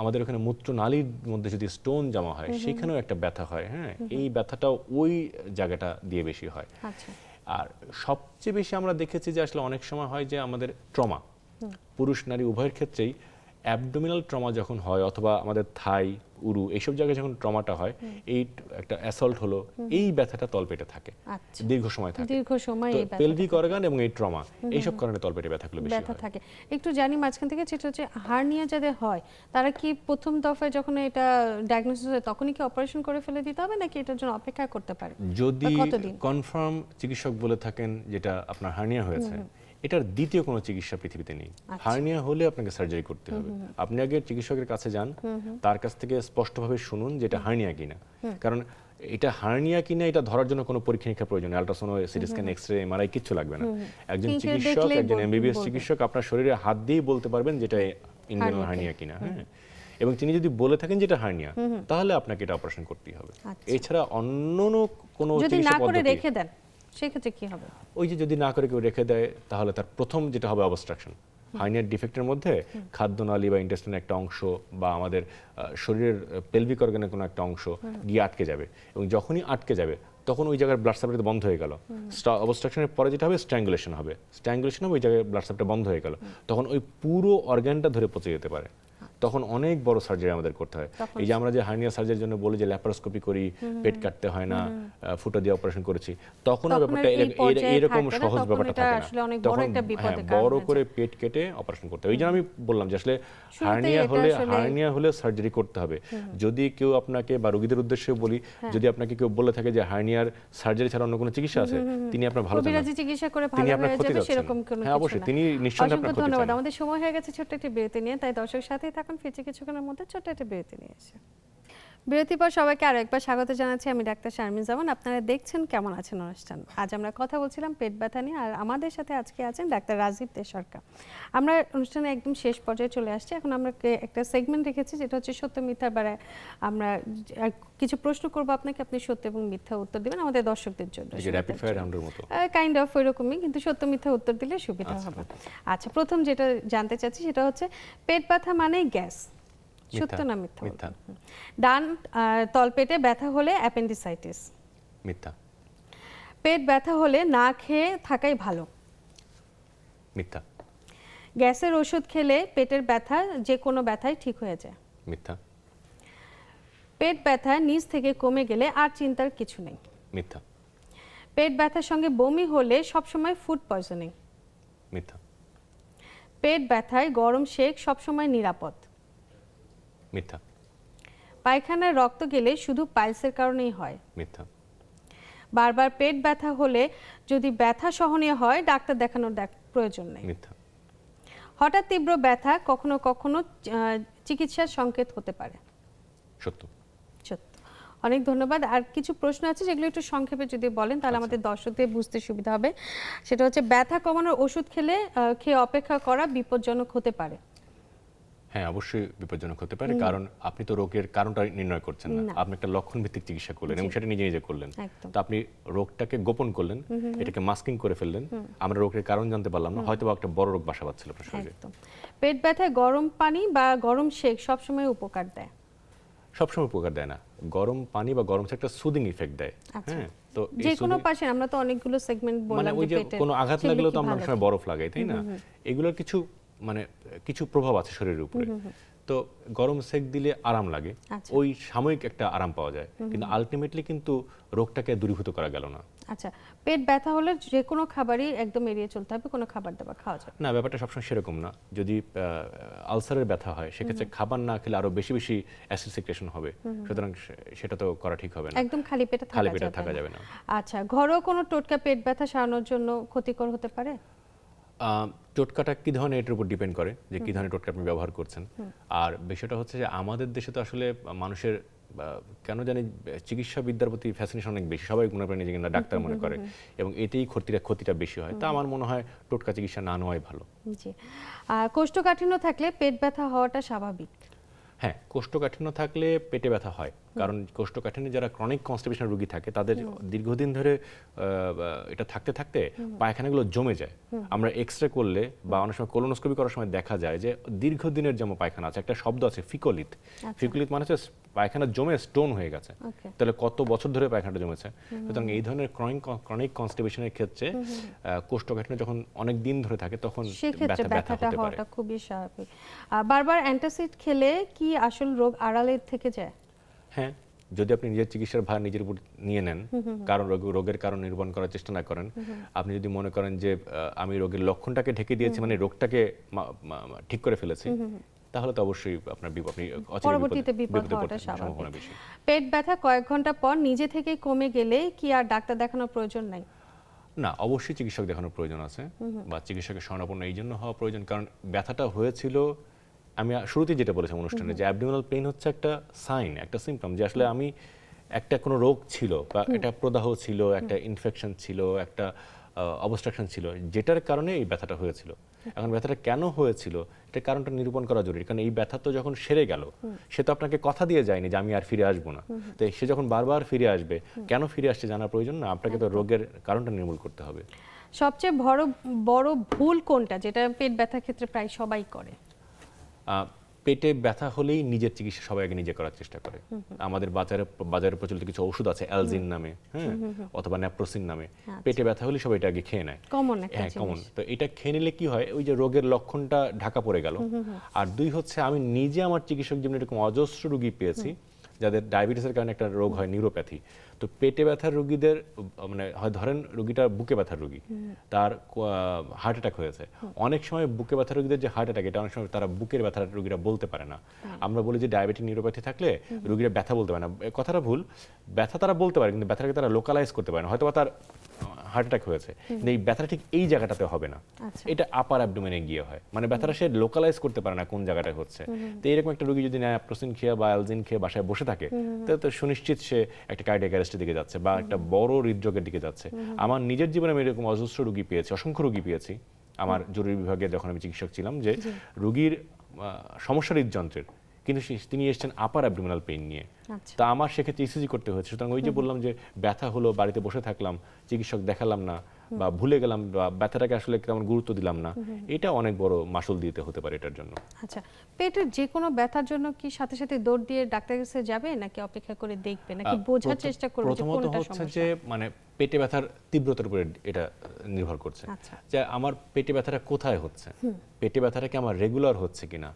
আমাদের ওখানে মূত্রনালীর মধ্যে যদি স্টোন জমা হয়, সেখানেও একটা ব্যথা হয়। হ্যাঁ, এই ব্যথাটাও ওই জায়গাটা দিয়ে বেশি হয়। আচ্ছা। আর সবচেয়ে বেশি আমরা দেখেছি যে আসলে অনেক সময় হয় যে আমাদের ট্রমা, পুরুষ নারী উভয়ের ক্ষেত্রেই অ্যাবডোমিনাল ট্রমা যখন হয়, অথবা আমাদের থাই, উরু, এইসব জায়গায় যখন ট্রমাটা হয়, এই একটা অ্যাসল্ট হলো, এই ব্যথাটা তলপেটে থাকে, আচ্ছা। দীর্ঘ সময় থাকে। দীর্ঘ সময় এই পেলভিক অর্গান এবং এই ট্রমা, এইসব কারণে তলপেটে ব্যথাগুলো বেশি ব্যথা হয়। থাকে। একটু জানি মাঝখান থেকে, যেটা হচ্ছে হার্নিয়া যাদের হয়, তারা কি প্রথম দফায় যখন এটা ডায়াগনোসিস হয় তখনই কি অপারেশন করে ফেলে দিতে হবে, নাকি এটার জন্য অপেক্ষা করতে পারে? যদি বা কতদিন? কনফার্ম চিকিৎসক বলে থাকেন যেটা আপনার হার্নিয়া হয়েছে, এটার দ্বিতীয় কোনো চিকিৎসা পৃথিবীতে নেই। হার্নিয়া হলে আপনাকে সার্জারি করতে হবে। আপনি আগে চিকিৎসকের কাছে যান, তার কাছ থেকে স্পষ্টভাবে শুনুন যে এটা হার্নিয়া কিনা। কারণ এটা হার্নিয়া কিনা এটা ধরার জন্য কোনো পরীক্ষা নিরীক্ষা প্রয়োজন নেই, ultrasound, CT scan, X-ray, MRI কিচ্ছু লাগবে না। একজন কিন্তু চিকিৎসক, দেখলেই একজন এমবিবিএস বলবে। চিকিৎসক আপনার শরীরে হাত দিয়েই বলতে পারবেন যেটা ইনগুইনাল হার্নিয়া কিনা। হ্যাঁ, এবং তিনি যদি বলে থাকেন যেটা হার্নিয়া, তাহলে আপনাকে এটা অপারেশন করতেই হবে। আচ্ছা। এছাড়া অন্য কোনো যদি চিকিৎসা না করে পদ্ধতি, রেখে দেন সেক্ষেত্রে কি হবে? ওই যে যদি না করে কেউ রেখে দেয়, তাহলে তার প্রথম যেটা হবে অবস্ট্রাকশন। হার্নিয়ার ডিফেক্টের মধ্যে খাদ্যনালী বা ইন্টেস্টাইনের একটা অংশ বা আমাদের শরীরের পেলভিক অর্গানের কোনো একটা অংশ গিয়ে আটকে যাবে, এবং যখনই আটকে যাবে তখন ওই জায়গার ব্লাড সাপ্লাই বন্ধ হয়ে গেল। অবস্ট্রাকশনের পরে যেটা হবে স্ট্র্যাঙ্গুলেশন হবে, ওই জায়গায় ব্লাড সাপ্লাই বন্ধ হয়ে গেল, তখন ওই পুরো অর্গানটা ধরে পচে যেতে পারে। তখন অনেক বড় সার্জারি আমাদের করতে হয়। এই যে আমরা যে হার্নিয়া সার্জারির জন্য বলি যে ল্যাপারোস্কোপি করি, পেট কাটতে হয় না, ফুটো দিয়ে অপারেশন করেছি, তখন ব্যাপারটা এরকম সহজ ব্যাপারটা থাকে না। তখন বড় করে পেট কেটে অপারেশন করতে হয়। ওই জন্য আমি বললাম যে আসলে হার্নিয়া হলে সার্জারি করতে হবে। যদি কেউ আপনাকে, বা রোগীদের উদ্দেশ্যে বলি, যদি আপনাকে কেউ বলে থাকে যে হার্নিয়ার সার্জারি ছাড়া অন্য কোনো চিকিৎসা আছে, তিনি আপনার ভালো জানেন, কবিরাজি চিকিৎসা করে তিনি ভালো আপনার হয়ে ক্ষতি যাবে যাচ্ছেন। সেরকম কোনো হ্যাঁ, কিছু অবশ্যই না। তিনি নিঃসন্দেহে আপনার অসংখ্য ক্ষতি ধন্যবাদ। চান। আমাদের সময় হয়ে গেছে ছোট্ট একটি বিরতি নিয়ে, তাই দর্শক সাথেই থাকুন। ফিরছি কিছুক্ষণের মধ্যে ছোট্ট একটি বিরতি নিয়ে এসে। বিরতির পর সবাইকে আরো একবার স্বাগত জানাচ্ছি। আমি ডাক্তার শারমিন জামান। আপনারা দেখছেন কেমন আছেন অনুষ্ঠান। আজ আমরা কথা বলছিলাম পেট ব্যথা নিয়ে, আর আমাদের সাথে আজকে আছেন ডাক্তার রাজীব দে সরকার। আমরা অনুষ্ঠানে একদম শেষ পর্যায়ে চলে আসছি। এখন আমরা একটা সেগমেন্ট রেখেছি, যেটা হচ্ছে সত্য মিথ্যার বারে আমরা কিছু প্রশ্ন করব আপনাকে, আপনি সত্য এবং মিথ্যা উত্তর দিবেন আমাদের দর্শকদের জন্য। র‍্যাপিড ফায়ার রাউন্ডের মতো কাইন্ড অফ ওইরকমই, কিন্তু সত্য মিথ্যা উত্তর দিলে সুবিধা হবে। আচ্ছা, প্রথম যেটা জানতে চাচ্ছি সেটা হচ্ছে পেট ব্যথা মানে গ্যাস, সত্য না মিথ্যা? মিথ্যা। ডান তলপেটে ব্যথা হলে অ্যাপেন্ডিসাইটিস। মিথ্যা। পেট ব্যথা হলে না খেয়ে থাকাই ভালো। মিথ্যা। গ্যাসের ওষুধ খেলে পেটের ব্যথা যে কোনো ব্যথাই ঠিক হয়ে যায়। মিথ্যা। পেট ব্যথা নিজ থেকে কমে গেলে আর চিন্তার কিছু নেই। মিথ্যা। পেট ব্যথার সঙ্গে বমি হলে সবসময় ফুড পয়জনিং। মিথ্যা। পেট ব্যথায় গরম শেক সবসময় নিরাপদ। মিথ্যা। পায়খানায় রক্ত গেলে শুধু পাইলসের কারণেই হয়। মিথ্যা। বারবার পেট ব্যথা হলে যদি ব্যথা সহনীয় হয় ডাক্তার দেখানোর প্রয়োজন নেই। মিথ্যা। হঠাৎ তীব্র ব্যথা কখনো কখনো চিকিৎসার সংকেত হতে পারে। সত্য। সত্য। অনেক ধন্যবাদ। আর কিছু প্রশ্ন আছে যেগুলো একটু সংক্ষেপে যদি বলেন তাহলে আমাদের দর্শকদের বুঝতে সুবিধা হবে। সেটা হচ্ছে ব্যথা কমানোর ওষুধ খেয়ে অপেক্ষা করা বিপজ্জনক হতে পারে। হ্যাঁ, অবশ্যই বিপজ্জনক হতে পারে, কারণ আপনি তো রোগের কারণটা নির্ণয় করছেন না, না। আপনি একটা লক্ষণ ভিত্তিক চিকিৎসা করলেন এবং সেটা নিজে নিজে করলেন। একদম। তো আপনি রোগটাকে গোপন করলেন, এটাকে মাস্কিং করে ফেললেন, আমরা রোগের কারণ জানতে পারলাম না, হয়তো একটা বড় রোগ বাসা বাঁধছিল আপনার শরীরে। একদম। পেট ব্যথায় গরম পানি বা গরম শেক সবসময় উপকার দেয়। সবসময় উপকার দেয় না। গরম পানি বা গরম চা একটা সুদিং ইফেক্ট দেয়। আচ্ছা। হ্যাঁ, তো এই যে কোনো soothing- পাশে আমরা তো অনেকগুলো সেগমেন্ট মানে বললাম ওই যে যে পেটের, কোনো আঘাত সেগুলো লাগলেও কি তো আমরা অনেক ভালো সময় কি? বরফ লাগাই, তাই না? এগুলোর কিছু মানে কিছু প্রভাব আছে শরীরের উপরে। তো গরম সেক দিলে আরাম লাগে, আচ্ছা। ওই সাময়িক একটা আরাম পাওয়া যায়, কিন্তু আলটিমেটলি কিন্তু রোগটাকে দূরীভূত করা গেল না। আচ্ছা, পেট ব্যথা হলে যে কোনো খাবারই একদম এড়িয়ে চলতে হবে, কোনো খাবার দাবার খাওয়া যাবে না। না, ব্যাপারটা সবসময় সেরকম না। যদি আলসারের ব্যথা হয় সেক্ষেত্রে খাবার না খেলে আরো বেশি বেশি অ্যাসিড সিক্রেশন হবে, সুতরাং সেটা তো করা ঠিক হবে না। একদম খালি পেটে খালি থাকা পেটে যাবে থাকা না। যাবে না। আচ্ছা, ঘরোয়া কোনো টোটকা পেট ব্যথা সারানোর জন্য ক্ষতিকর হতে পারে? টোটকাটা কি ধরনের, এটার উপর ডিপেন্ড করে যে কি ধরনের টোটকা আপনি ব্যবহার করছেন। আর বিষয়টা হচ্ছে যে আমাদের দেশে তো আসলে মানুষের কেন জানি চিকিৎসা বিদ্যার প্রতি ফ্যাসিনেশন অনেক বেশি, সবাই মনে করে নিজেকে না ডাক্তার মনে করে, এবং এতেই ক্ষতিটা বেশি হয়। তা আমার মনে হয় টোটকা চিকিৎসা না নেওয়াই ভালো। জি। কোষ্ঠকাঠিন্য থাকলে পেট ব্যথা হওয়াটা স্বাভাবিক। হ্যাঁ, কোষ্ঠকাঠিন্য থাকলে পেটে ব্যথা হয়, কারণ কোষ্ঠকাঠিন্য যারা ক্রনিক কনস্টিপেশন রোগী থাকে তাদের দীর্ঘদিন ধরে এটা থাকতে থাকতে পায়খানাগুলো জমে যায়। আমরা এক্সরে করলে বা অনেক সময় কোলোনোস্কোপি করার সময় দেখা যায় যে দীর্ঘদিনের যেমন পায়খানা আছে, একটা শব্দ আছে ফিকোলিথ। ফিকোলিথ মানে হচ্ছে পায়খানা জমে স্টোন হয়ে গেছে। ওকে। তাহলে কত বছর ধরে পায়খানাটা জমেছে। সুতরাং এই ধরনের ক্রনিক কনস্টিপেশনের ক্ষেত্রে কোষ্ঠকাঠিন্য যখন অনেক দিন ধরে থাকে তখন সেক্ষেত্রে ব্যথা ব্যথাটা হতে পারে। হওয়াটা খুবই স্বাভাবিক। বারবার অ্যান্টাসিড খেলে কি আসল রোগ আড়ালে থেকে যায়? হ্যাঁ, যদি আপনি নিজের চিকিৎসার ভার নিজের উপর নিয়ে নেন, কারণ রোগের কারণ নিরূপণ করার চেষ্টা না করেন, আপনি যদি মনে করেন যে আমি রোগের লক্ষণটাকে ঢেকে দিয়েছি, মানে রোগটাকে ঠিক করে ফেলেছি, তাহলে তো অবশ্যই আপনি অচিরে পরবর্তীতে বিপদ বিপদে হওয়াটা পড়তে স্বাভাবিক। সম্ভাবনা বেশি। পেট ব্যথা কয়েক ঘন্টা পর নিজে থেকে কমে গেলে কি আর ডাক্তার দেখানোর প্রয়োজন নাই? না, অবশ্যই চিকিৎসক দেখানোর প্রয়োজন আছে, বা চিকিৎসকের শরণাপন্ন এই জন্য হওয়া প্রয়োজন, কারণ ব্যথাটা হয়েছিল, আমি শুরুতেই যেটা বলেছিলাম অনুষ্ঠানে, যে অ্যাবডোমিনাল পেইন হচ্ছে একটা সাইন, একটা সিম্পটম, যে আসলে আমি একটা কোনো রোগ ছিল, বা একটা প্রদাহ ছিল, একটা ইনফেকশন ছিল, একটা অবস্ট্রাকশন ছিল, যেটার কারণে এই ব্যথাটা হয়েছিল। এখন ব্যথাটা কেন হয়েছিল এটার কারণটা নিরূপণ করা জরুরি, কারণ এই ব্যথা তো যখন সেরে গেল, সে তো আপনাকে কথা দিয়ে যায়নি যে আমি আর ফিরে আসবো না। তো সে যখন বারবার ফিরে আসবে, কেন ফিরে আসছে জানার প্রয়োজন না, আপনাকে তো রোগের কারণটা নির্মূল করতে হবে। সবচেয়ে বড় ভুল কোনটা, যেটা পেট ব্যথার ক্ষেত্রে প্রায় সবাই করে? পেটে ব্যথা হলেই নিজের চিকিৎসা সবাই আগে নিজে করার চেষ্টা করে। আমাদের বাজারে প্রচলিত কিছু ওষুধ আছে অ্যালজিন নামে, হ্যাঁ, অথবা ন্যাপ্রোসিন নামে। পেটে ব্যথা হলে সবাই এটা আগে খেয়ে নেয়। কমন একটা হ্যাঁ, কমন। জিনিস। তো এটা খেয়ে নিলে কি হয়, ওই যে রোগের লক্ষণটা ঢাকা পড়ে গেল। আর দুই হচ্ছে, আমি নিজে আমার চিকিৎসক জীবনে এরকম অজস্র রোগী পেয়েছি যাদের ডায়াবেটিসের কারণে একটা রোগ হয় নিউরোপ্যাথি। তো পেটে ব্যথার রোগীদের মানে হয় ধরেন রোগীটা বুকে ব্যথার রোগী, তার হার্ট অ্যাটাক হয়েছে। অনেক সময় বুকে ব্যথার রোগীদের যে হার্ট অ্যাটাক, এটা অনেক সময় তারা বুকের ব্যথার রোগীরা বলতে পারে না। আমরা বলি যে ডায়াবেটিক নিউরোপ্যাথি থাকলে রোগীরা ব্যথা বলতে পারে না, কথাটা ভুল। ব্যথা তারা বলতে পারে, কিন্তু ব্যথাটাকে তারা লোকালাইজ করতে পারে না। হয়তো তার হার্ট অ্যাটাক হয়েছে, কিন্তু এই ব্যথাটা ঠিক এই জায়গাটাতে হবে না, আচ্ছা। এটা আপার অ্যাবডোমেনে গিয়ে হয়, মানে ব্যথাটা সে লোকালাইজ করতে পারে না কোন জায়গাটায় হচ্ছে। তো এরকম একটা রোগী যদি ন্যাপ্রোসিন খেয়ে বা অ্যালজিন খেয়ে বাসায় বসে থাকে, তাহলে তো সুনিশ্চিত সে একটা কার্ডিয়াক অ্যারেস্টের দিকে যাচ্ছে বা একটা বড় হৃদরোগের দিকে যাচ্ছে। আমার নিজের জীবনে আমি এরকম অজস্র রোগী পেয়েছি, অসংখ্য রোগী পেয়েছি আমার জরুরি বিভাগে যখন আমি চিকিৎসক ছিলাম, যে রোগীর সমস্যা হৃদযন্ত্রের, কিন্তু তিনি এসেছেন আপার অ্যাবডোমিনাল পেইন নিয়ে। আচ্ছা। তা আমার সেক্ষেত্রে ইসিজি করতে হয়েছে। সুতরাং ওই যে বললাম যে ব্যথা হলো, বাড়িতে বসে থাকলাম, চিকিৎসক দেখালাম না, বা ভুলে গেলাম, বা ব্যথাটাকে আসলে তেমন গুরুত্ব দিলাম না, এটা অনেক বড় মাসুল দিতে হতে পারে এটার জন্য। আচ্ছা, পেটের যে কোনো ব্যথার জন্য কি সাথে সাথে দৌড় দিয়ে ডাক্তারের কাছে যাবে, নাকি অপেক্ষা করে দেখবে, নাকি বোঝার চেষ্টা করবে যে প্রথমত কোনটা হচ্ছে সমস্যা? যে মানে পেটে ব্যথার তীব্রতার উপরে এটা নির্ভর করছে, আচ্ছা। যে আমার পেটে ব্যথাটা কোথায় হচ্ছে, পেটে ব্যথাটা কি আমার রেগুলার হচ্ছে কিনা,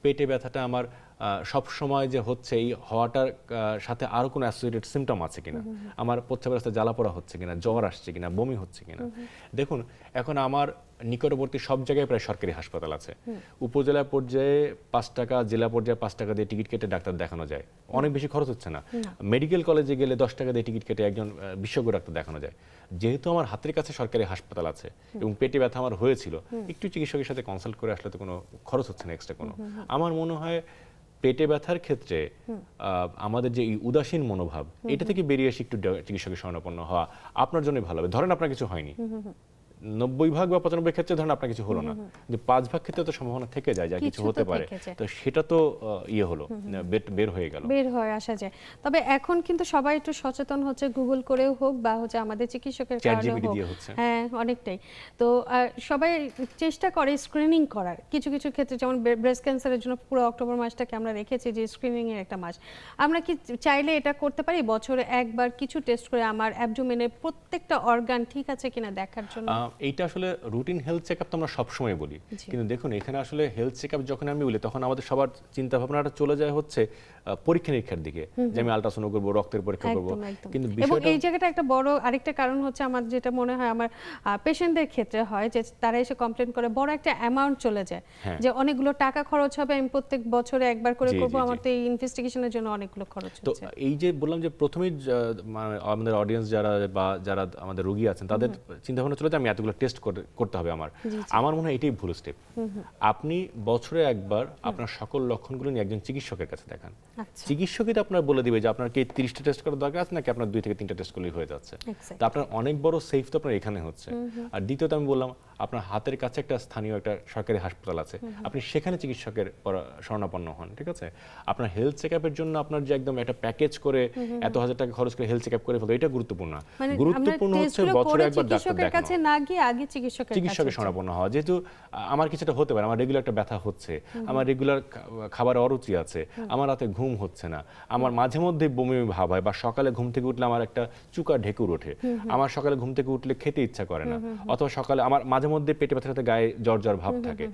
পেটে ব্যথাটা আমার সব সময় যে হচ্ছে এই হওয়াটার সাথে আরো কোনো অ্যাসোসিয়েটেড সিম্পটম আছে কিনা, আমার প্রস্রাবের রাস্তায় জ্বালা পোড়া হচ্ছে কিনা, জ্বর আসছে কিনা, বমি হচ্ছে কিনা। দেখুন, এখন আমার নিকটবর্তী সব জায়গায় প্রায় সরকারি হাসপাতাল আছে। উপজেলা পর্যায়ে 5 টাকা, জেলা পর্যায়ে 5 টাকা দিয়ে টিকিট কেটে ডাক্তার দেখানো যায়, অনেক বেশি খরচ হচ্ছে না। মেডিকেল কলেজে গেলে 10 টাকা দিয়ে টিকিট কেটে একজন বিশেষজ্ঞ ডাক্তার দেখানো যায়। যেহেতু আমার হাতের কাছে সরকারি হাসপাতাল আছে এবং পেটে ব্যথা আমার হয়েছিল, একটু চিকিৎসকের সাথে কনসাল্ট করে আসলে তো কোনো খরচ হচ্ছে না এক্সট্রা কোনো। আমার মনে হয় পেটে ব্যথার ক্ষেত্রে আমাদের যে এই উদাসীন মনোভাব, এটা থেকে বেরিয়ে এসে একটু চিকিৎসকের শরণাপন্ন হওয়া আপনার জন্য ভালো হবে। ধরেন আপনার কিছু হয়নি, 90% বা 95% ক্ষেত্রে ধরেন আপনার কিছু হলো না, কিন্তু 5% ক্ষেত্রে তো সম্ভাবনা থেকে যায় যা কিছু কিছু তো হতে পারে। থেকে যায়। তো সেটা তো ইয়ে হলো, বের হয়ে গেল। বের হয়ে আসা যায়। তবে এখন কিন্তু সবাই একটু সচেতন হচ্ছে, গুগল করেও হোক বা হচ্ছে আমাদের চিকিৎসকের কারণে ChatGPT হোক। দিয়ে হচ্ছে। হ্যাঁ, অনেকটাই। তো সবাই চেষ্টা করে স্ক্রিনিং করার। কিছু কিছু ক্ষেত্রে যেমন ব্রেস্ট ক্যান্সারের জন্য পুরো অক্টোবর মাসটাকে আমরা রেখেছি যে স্ক্রিনিং এর একটা মাস। আমরা কি চাইলে এটা করতে পারি বছরে একবার কিছু টেস্ট করে আমার অ্যাবডোমেনের প্রত্যেকটা অর্গান ঠিক আছে কিনা দেখার জন্য? এইটা আসলে রুটিন হেলথ চেকআপ তো আমরা সবসময় বলি, জি। কিন্তু দেখুন এখানে আসলে হেলথ চেকআপ যখন আমি বলি তখন আমাদের সবার চিন্তা ভাবনাটা চলে যায় হচ্ছে পরীক্ষা নিরীক্ষার দিকে, যে আমি আলট্রাসাউন্ড করবো, রক্তের পরীক্ষা করবো, একদম একদম। কিন্তু এবং বিষয়টা এই জায়গাটা একটা বড় আরেকটা কারণ হচ্ছে আমার যেটা মনে হয় আমার পেশেন্টদের ক্ষেত্রে হয় যে তারা এসে কমপ্লেন করে বড় একটা অ্যামাউন্ট চলে যায়, হ্যাঁ। যে অনেকগুলো টাকা খরচ হবে, আমি প্রত্যেক বছরে একবার করে জি, করব, জি, জি। আমার তো এই ইনভেস্টিগেশনের জন্য অনেকগুলো খরচ তো হচ্ছে। এই যে বললাম যে প্রথমেই মানে আমাদের অডিয়েন্স যারা বা যারা আমাদের রোগী আছেন তাদের চিন্তা ভাবনা চলে যে আমি এতগুলো টেস্ট করতে হবে আমার। জি, জি। আমার মনে হয় এটাই ভুল স্টেপ। আপনি বছরে একবার আপনার সকল লক্ষণগুলো নিয়ে একজন চিকিৎসকের কাছে দেখান। আচ্ছা, চিকিৎসকই তো আপনার বলে দিবে যে আপনার কি 30টা টেস্ট করার দরকার আছে নাকি আপনার 2 থেকে 3টা টেস্ট করলেই হয়ে যাচ্ছে। Exactly. তো আপনার অনেক বড় সেফ তো আপনার এখানে হচ্ছে। আর দ্বিতীয়ত আমি বললাম আপনার হাতের কাছে একটা স্থানীয় একটা সরকারি হাসপাতাল আছে, আপনি সেখানে চিকিৎসকের শরণাপন্ন হন, ঠিক আছে? আপনার হেলথ চেকআপের জন্য আপনার যে একদম একটা প্যাকেজ করে এত হাজার টাকা খরচ করে হেলথ চেকআপ করে ফেলতে, এটা গুরুত্বপূর্ণ না। মানে গুরুত্বপূর্ণ আমরা হচ্ছে টেস্টগুলো বছরে করে একবার ডাক্তার চিকিৎসকের দেখানো, কাছে না গিয়ে আগে চিকিৎসকের চিকিৎসকের শরণাপন্ন হওয়া। যেহেতু আমার কিছুটা হতে পারে, আমার রেগুলার একটা ব্যথা হচ্ছে, আমার রেগুলার খাবারে অরুচি আছে, আমার রাতে ঘুম হচ্ছে না, আমার মাঝে মধ্যে বমি ভাব হয়, বা সকালে ঘুম থেকে উঠলে আমার একটা চুকা ঢেকুর ওঠে, আমার সকালে ঘুম থেকে উঠলে খেতে ইচ্ছা করে না, অথবা সকালে আমার মাঝে মধ্যে পেটে ব্যথা সাথে গায়ে জ্বর জ্বর ভাব থাকে।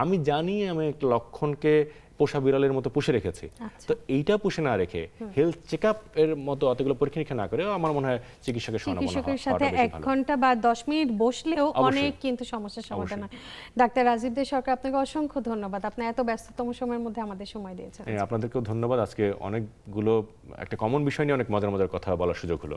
আমি জানি আমি একটা লক্ষণকে পোষা বিড়ালের মতো পুষে রেখেছি, তো এইটা পুষে না রেখে হেলথ চেকআপ এর মতো অতগুলো পরীক্ষা নিরীক্ষা না করে আমার মনে হয় চিকিৎসকের শরণাপন্ন চিকিৎসকের সাথে হওয়াটা বেশি 1 ভালো। ঘন্টা বা 10 মিনিট বসলেও অবশ্যই। অনেক কিন্তু সমস্যার সমাধান হয়। ডাক্তার রাজীব দে সরকার, আপনাকে অসংখ্য ধন্যবাদ। আপনি এত ব্যস্ততম সময়ের মধ্যে আমাদের সময় দিয়েছেন। আপনাদেরকেও ধন্যবাদ। আজকে অনেকগুলো একটা কমন বিষয় নিয়ে অনেক মজার মজার কথা বলার সুযোগ হলো।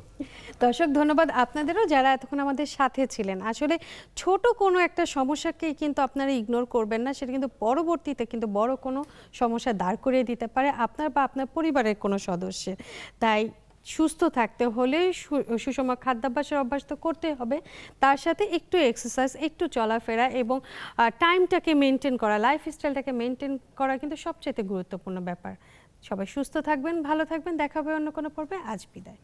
দর্শক ধন্যবাদ আপনাদেরও যারা এতক্ষণ আমাদের সাথে ছিলেন। আসলে ছোট কোনো একটা সমস্যাকে কিন্তু আপনারা ইগনোর করবেন না, সেটা কিন্তু পরবর্তীতে কিন্তু বড় কোনো সমস্যা দাঁড় করিয়ে দিতে পারে আপনার বা আপনার পরিবারের কোনো সদস্যের। তাই সুস্থ থাকতে হলে সুষম খাদ্যাভ্যাসের অভ্যাস তো করতে হবে, তার সাথে একটু এক্সারসাইজ, একটু চলাফেরা এবং টাইমটাকে মেনটেন করা, লাইফস্টাইলটাকে মেনটেন করা কিন্তু সবচেয়ে গুরুত্বপূর্ণ ব্যাপার। সবাই সুস্থ থাকবেন, ভালো থাকবেন, দেখা হবে অন্য কোনো পর্বে। আজ বিদায়।